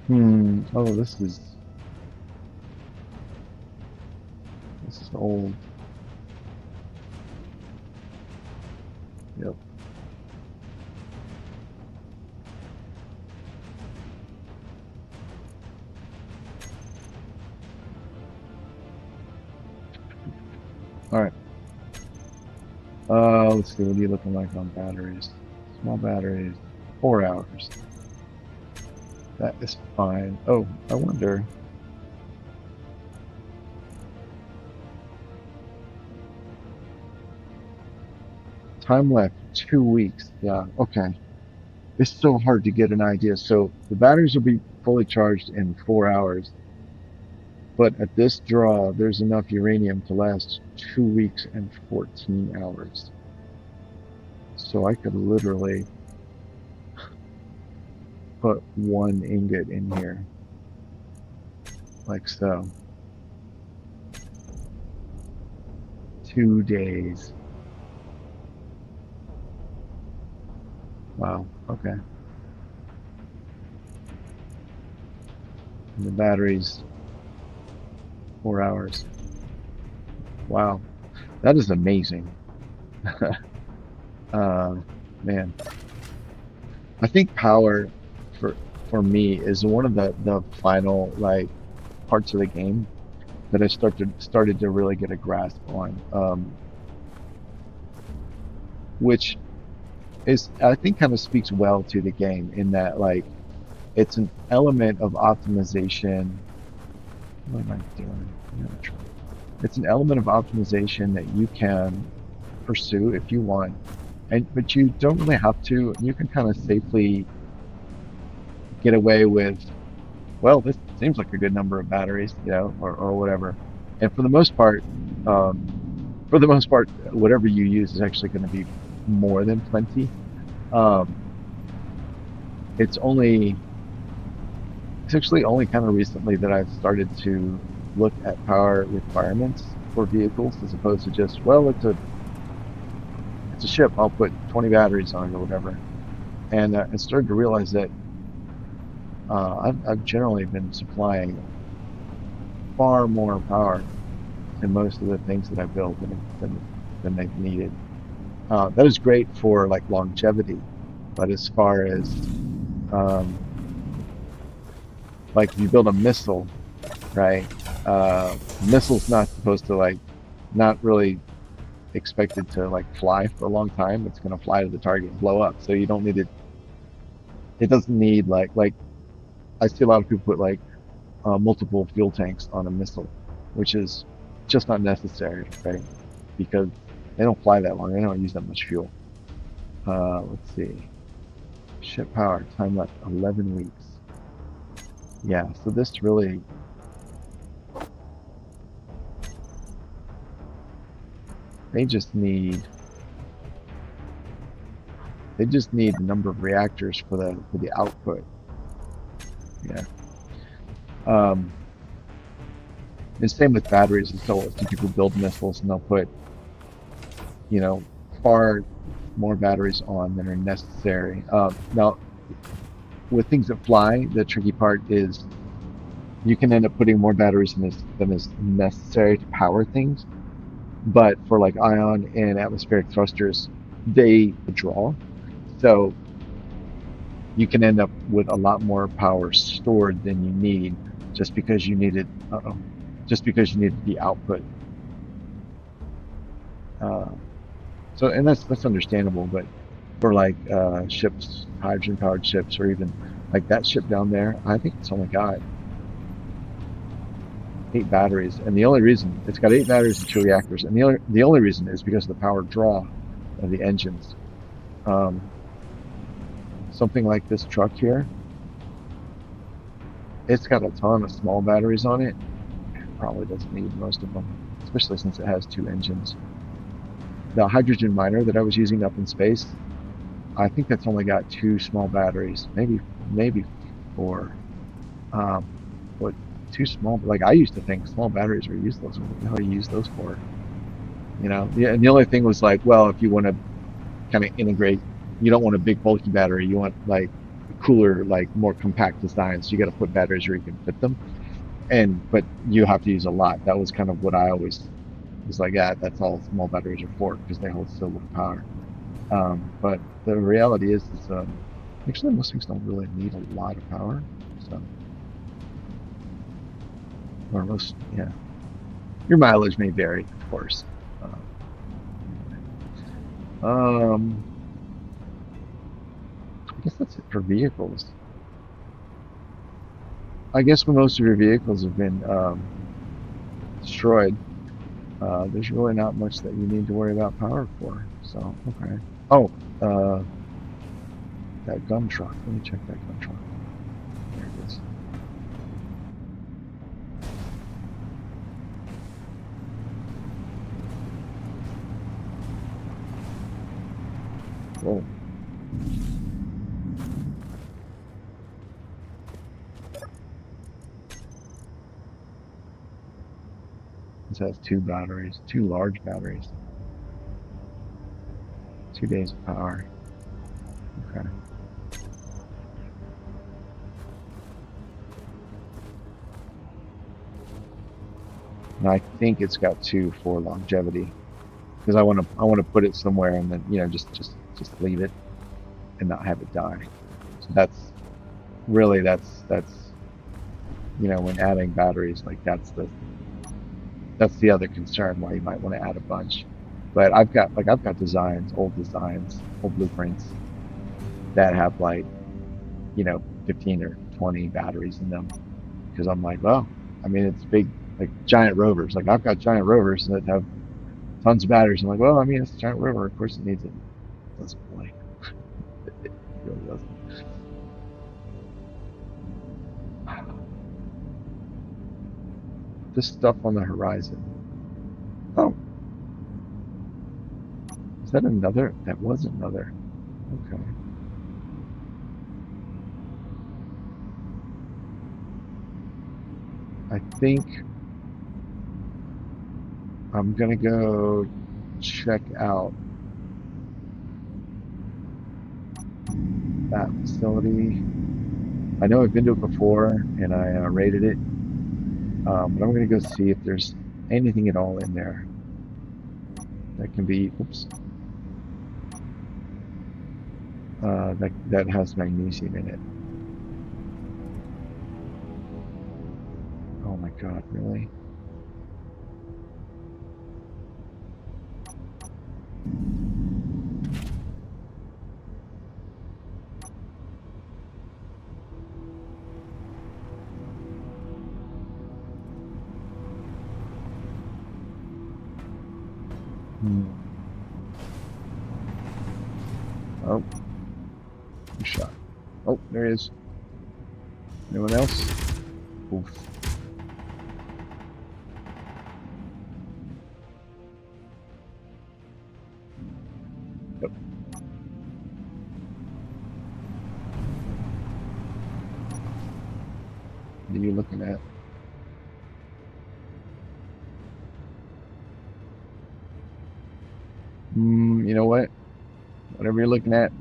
Oh, this is old. Yep. All right. Let's see. What are you looking like on batteries? Small batteries, 4 hours. That is fine. Oh, I wonder. Time left, 2 weeks. Yeah. Okay. It's so hard to get an idea. So the batteries will be fully charged in 4 hours, but at this draw, there's enough uranium to last 2 weeks and 14 hours. So I could literally put one ingot in here, like so. 2 days. Wow. Okay. And the batteries, 4 hours. Wow. That is amazing. Uh, man, I think power for for me is one of the final like parts of the game that I started to really get a grasp on, which is I think kind of speaks well to the game in that like it's an element of optimization. What am I doing? I'm gonna try. It's an element of optimization that you can pursue if you want, and but you don't really have to. You can kind of safely get away with, well, this seems like a good number of batteries, or whatever. And um, for the most part, whatever you use is actually going to be more than plenty. Um, it's only, it's actually only kind of recently that I've started to look at power requirements for vehicles as opposed to just, well, it's a ship. I'll put 20 batteries on it or whatever. And I started to realize that I've generally been supplying far more power in most of the things that I build than they've needed. That is great for like longevity, but as far as um, like if you build a missile, right? Missile's not supposed to like not really expected to like fly for a long time. It's going to fly to the target and blow up. So you don't need it. It doesn't need like I see a lot of people put like multiple fuel tanks on a missile, which is just not necessary, right? Because they don't fly that long. They don't use that much fuel. Let's see. Ship power, time left 11 weeks. Yeah, so this really, they just need, they just need the number of reactors for the output. Yeah. Um, and same with batteries. And so some people build missiles and they'll put, you know, far more batteries on than are necessary. Now, with things that fly, the tricky part is you can end up putting more batteries than is necessary to power things. But for like ion and atmospheric thrusters, they draw. So you can end up with a lot more power stored than you need just because you needed, just because you needed the output. Uh, so, and that's understandable, but for like ships, hydrogen powered ships, or even like that ship down there, I think it's only got 8 batteries, and the only reason it's got 8 batteries and 2 reactors, and the only reason is because of the power draw of the engines. Um, Something like this truck here, it's got a ton of small batteries on it. It probably doesn't need most of them, especially since it has 2 engines. The hydrogen miner that I was using up in space, I think that's only got 2 small batteries, maybe 4. Um, but too small. Like I used to think small batteries were useless. What the hell do you use those for? Yeah. And the only thing was like, well, if you want to kind of integrate, you don't want a big bulky battery. You want like cooler, like more compact designs. You got to put batteries where you can fit them, but you have to use a lot. That was kind of what I always was like. Yeah, that's all small batteries are for because they hold so little power. But the reality is actually most things don't really need a lot of power. So, or most, yeah, your mileage may vary, of course. Anyway. Um, I guess that's it for vehicles. I guess when most of your vehicles have been destroyed, there's really not much that you need to worry about power for. So, okay. Oh, uh, that gun truck. Let me check that gun truck. There it is. Whoa. This has two batteries, two large batteries, 2 days of power. Okay. And I think it's got two for longevity because I want to put it somewhere and then just leave it and not have it die. So that's when adding batteries, like that's the other concern why you might want to add a bunch. But I've got old designs, old blueprints that have like 15 or 20 batteries in them because I'm like, well, I mean it's big, like giant rovers. Like I've got giant rovers that have tons of batteries. I'm like, well, I mean it's a giant rover, of course it needs it. It doesn't really, it really doesn't. This stuff on the horizon. Oh, is that another? That was another. Okay. I think I'm gonna go check out that facility. I know I've been to it before and I rated it, but I'm gonna go see if there's anything at all in there that can be, oops, that has magnesium in it. Oh my God, really? Hmm. Oh, good shot. Oh, there he is. Anyone else? Oof. Yep. What are you looking at? You know what? Whatever you're looking at,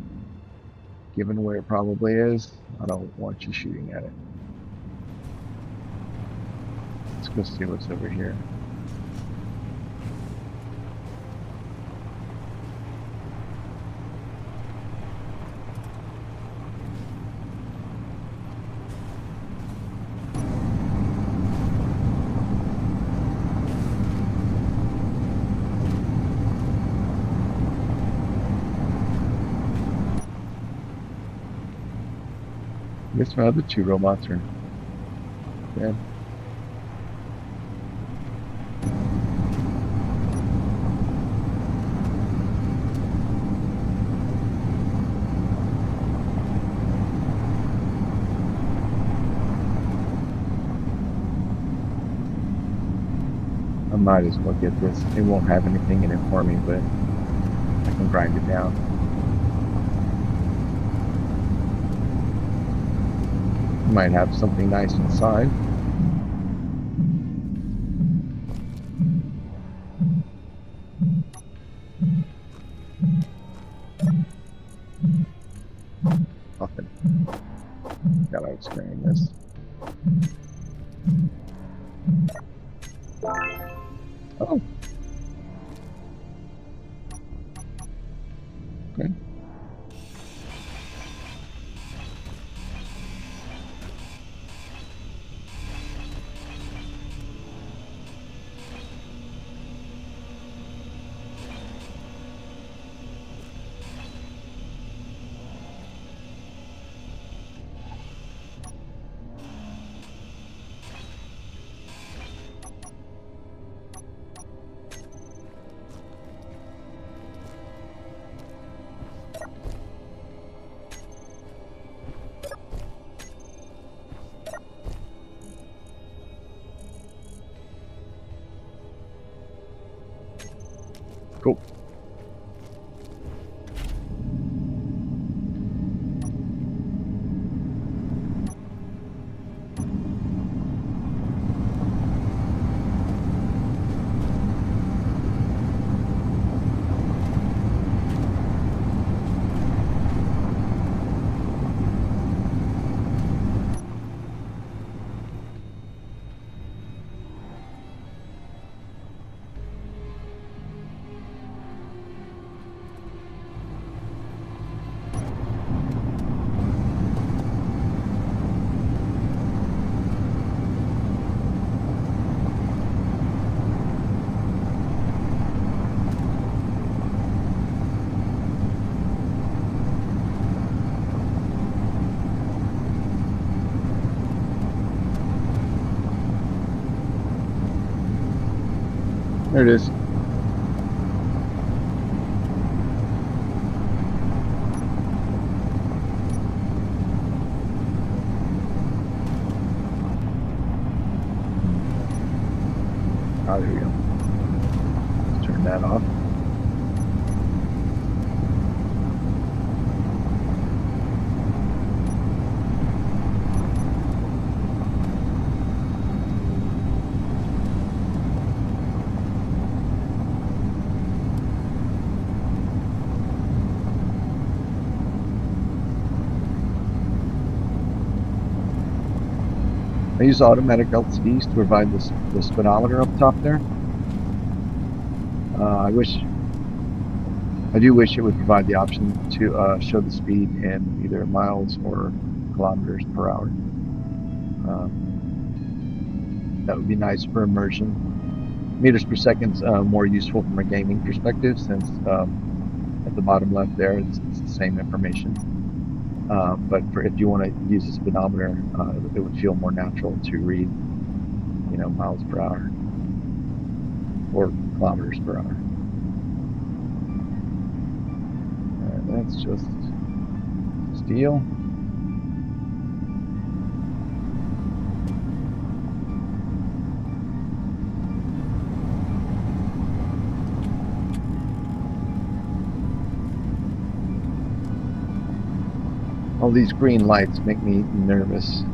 given where it probably is, I don't want you shooting at it. Let's go see what's over here. I guess my other two robots are dead. I might as well get this. It won't have anything in it for me, but I can grind it down. Might have something nice inside. Nothing. Oh, okay. Cool. There it is. Oh, there we go. Let's turn that off. I use automatic LCDs to provide the speedometer up top there. I do wish it would provide the option to show the speed in either miles or kilometers per hour. That would be nice for immersion. Meters per second's more useful from a gaming perspective, since at the bottom left there it's the same information. But if you want to use a speedometer, it would feel more natural to read, miles per hour or kilometers per hour. That's just steel. All these green lights make me nervous.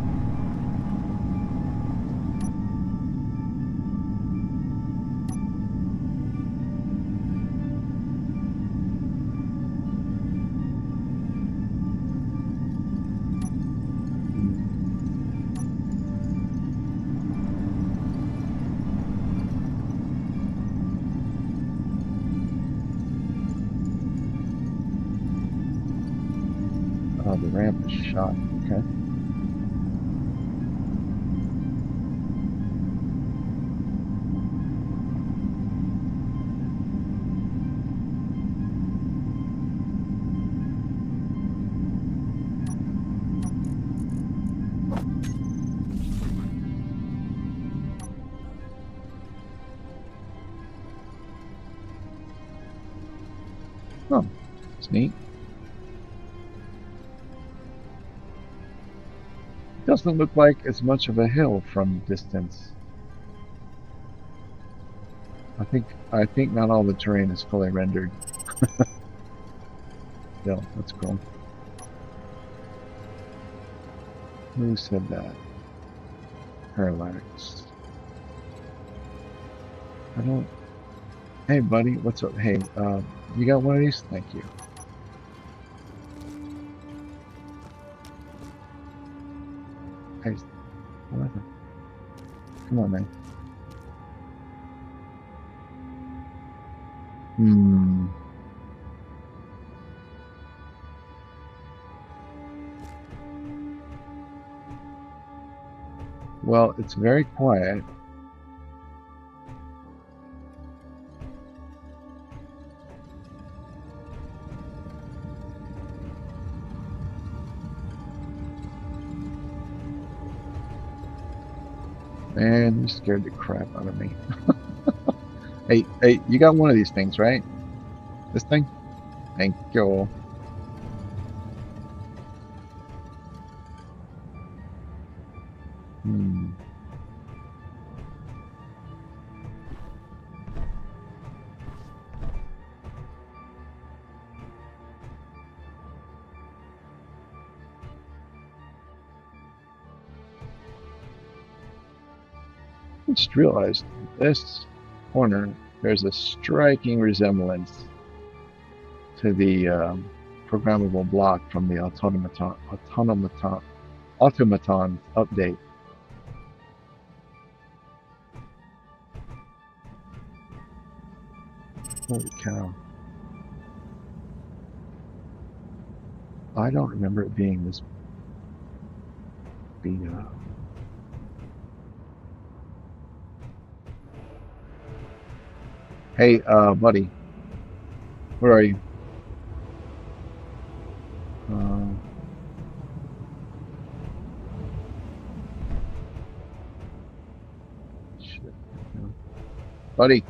Oh, the ramp is shot. Okay. Oh, it's neat. Doesn't look like as much of a hill from distance. I think not all the terrain is fully rendered. Still, that's cool. Who said that? Parallax. I don't. Hey, buddy, what's up? Hey, you got one of these? Thank you. Hey, what? Come on, man. Hmm. Well, it's very quiet. Man, you scared the crap out of me. Hey, you got one of these things, right? This thing? Thank you. Hmm. I just realized this corner, there's a striking resemblance to the programmable block from the automaton update. Holy cow. I don't remember it being this beat up. Hey, buddy, where are you? Uh, shit. Buddy,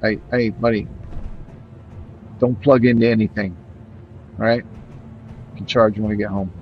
hey, buddy, don't plug into anything, all right? You can charge when we get home.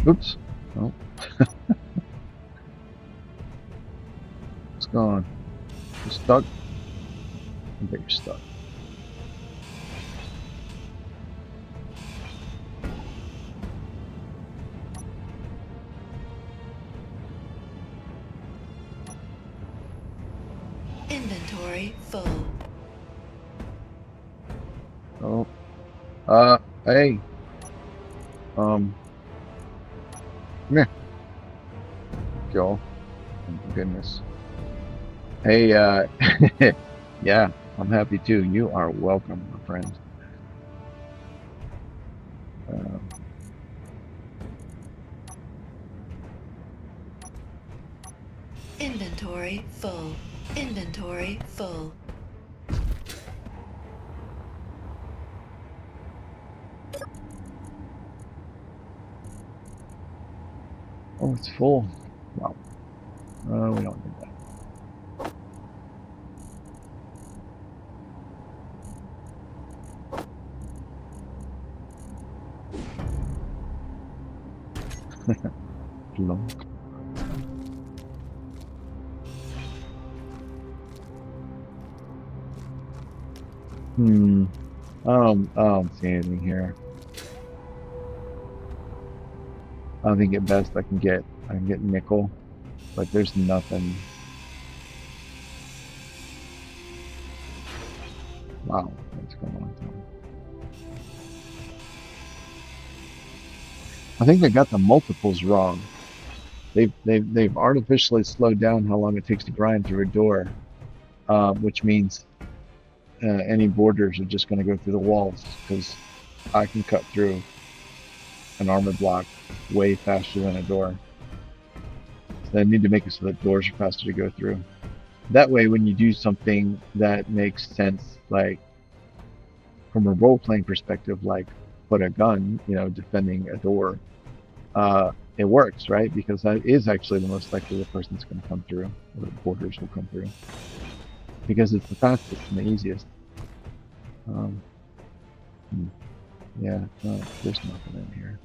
Oops. Oh, it's gone. You stuck? I bet you're stuck. Inventory full. Oh, hey, come here, Joel. Oh my goodness. Hey, yeah, I'm happy too. You are welcome, my friend. Uh, Inventory full. Inventory full. oh, it's full. Wow. We don't need that. Long. I don't see anything here. I think at best I can get nickel, but there's nothing. Wow, what's going on? I think they got the multiples wrong. They've artificially slowed down how long it takes to grind through a door, which means any borders are just going to go through the walls because I can cut through an armor block way faster than a door. So they need to make it so that doors are faster to go through. That way, when you do something that makes sense, like from a role-playing perspective, like put a gun, defending a door, it works, right? Because that is actually the most likely the person's going to come through, or the borders will come through, because it's the fastest and the easiest. Yeah, no, there's nothing in here.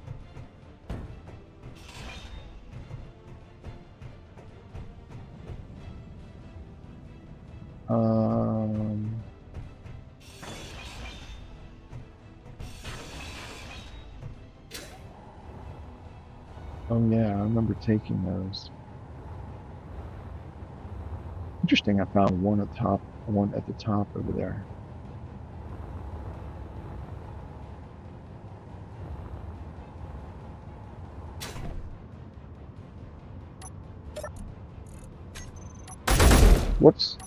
Oh yeah, I remember taking those. Interesting, I found one at the top over there. Whoops.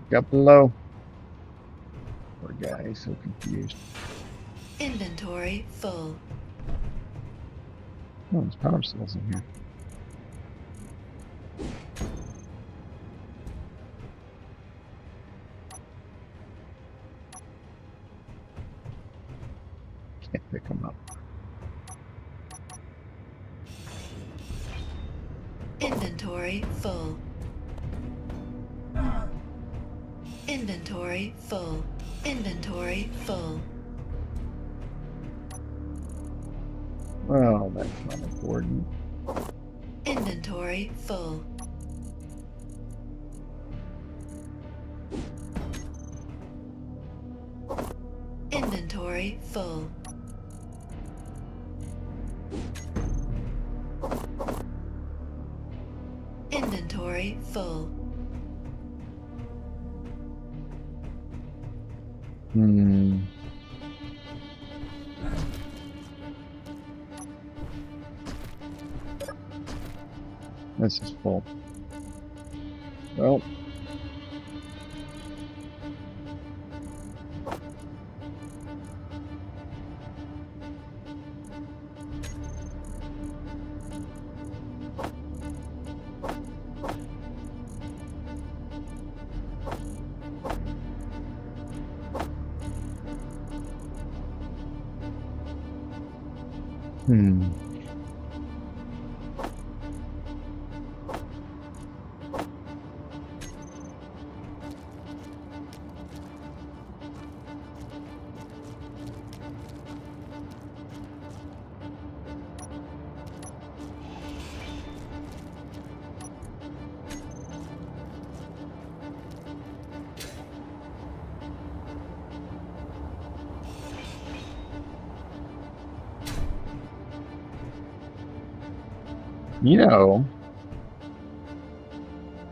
Got below. Poor guy, he's so confused. Inventory full. Oh, there's power cells in here. Can't pick them up. Inventory full. Inventory full. Inventory full. Well, that's not important. Inventory full. Inventory full. Inventory full. This is full. Well.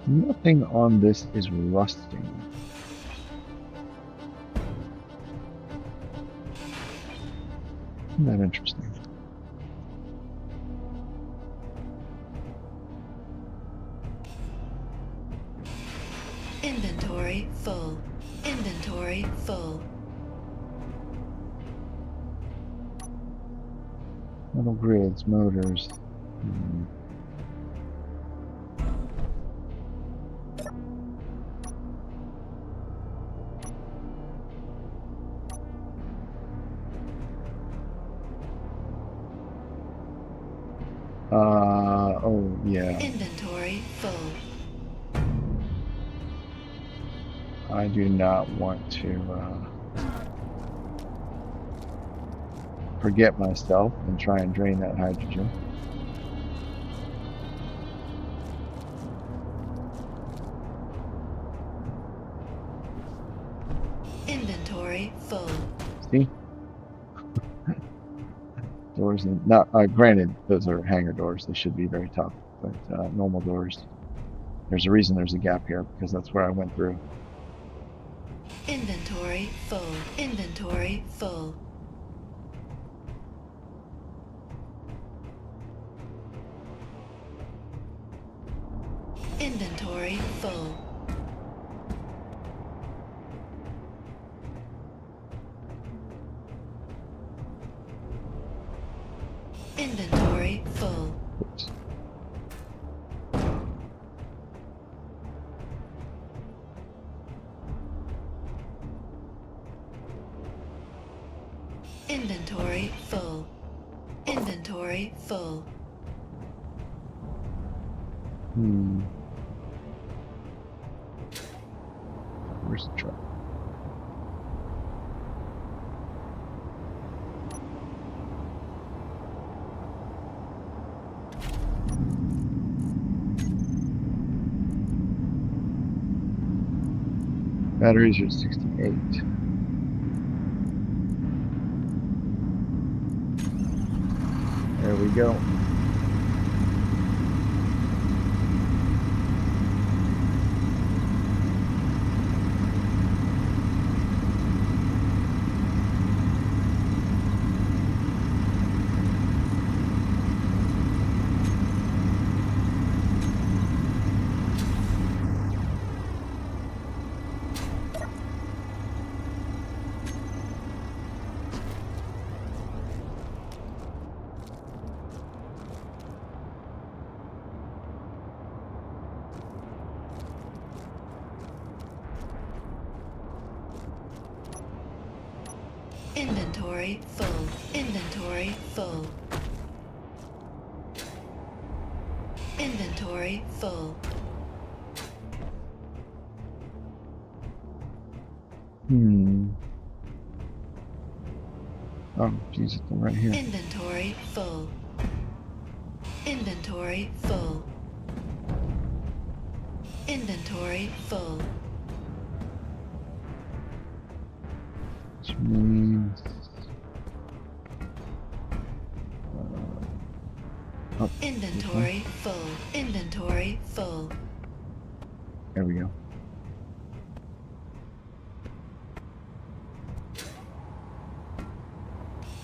Nothing on this is rusting. Isn't that interesting? Inventory full. Inventory full. Metal grids, motors. Oh, yeah. Inventory full. I do not want to forget myself and try and drain that hydrogen. Inventory full. See? Doors, and not granted, those are hangar doors. They should be very tough, but normal doors. There's a reason there's a gap here because that's where I went through. Inventory full. Inventory full. Inventory full. Inventory full. Oops. Inventory full. Inventory full. Where's the truck? Batteries are 68. There we go. Inventory full. Inventory full. Inventory full. Oh, Jesus, I'm right here. Inventory full. Inventory full. Inventory full. Which means... oh, Inventory full. Inventory full. there we go.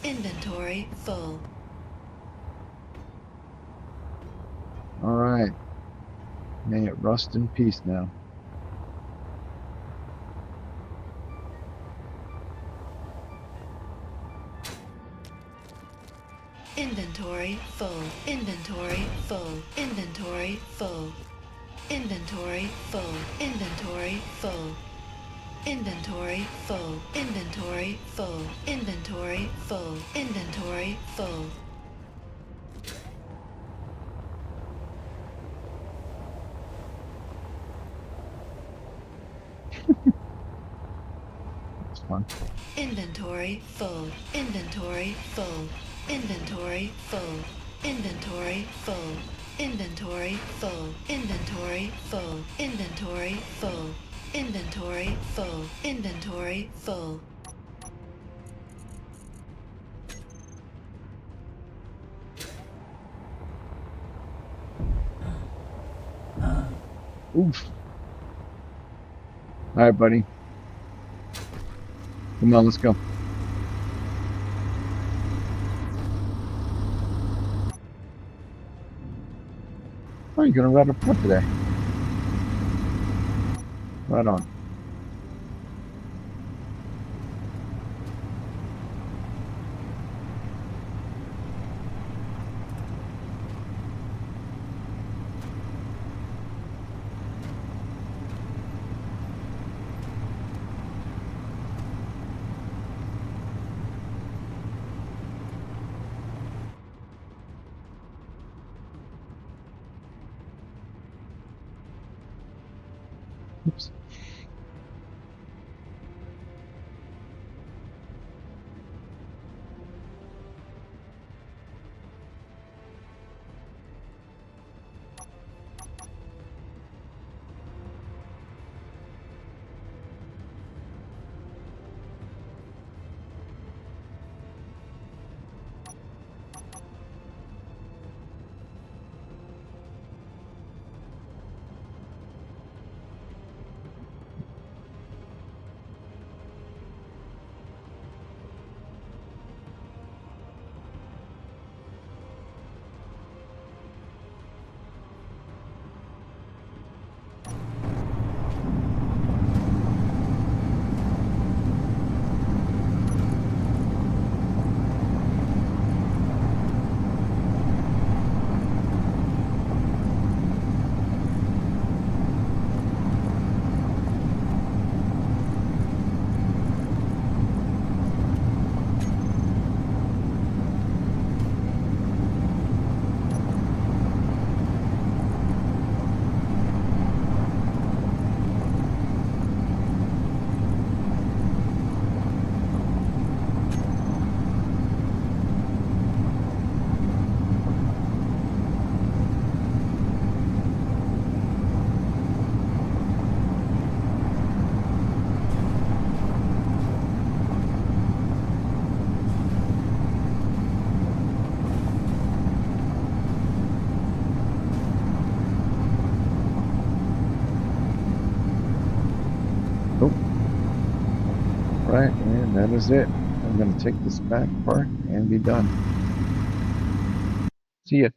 Inventory full. All right. May it rust in peace now. Inventory full. Inventory full. Inventory full. Inventory full. Inventory full. Inventory full. Inventory full. Inventory full. Inventory full. It's fun. Inventory full. Inventory full. Inventory full. Inventory full. Inventory full. Inventory full. Inventory full. Inventory full. Inventory full. Oof. All right, buddy. Come on, let's go. Oh, you're gonna ride up front today. Right on. Oops. Right, and that is it. I'm going to take this back part and be done. See ya.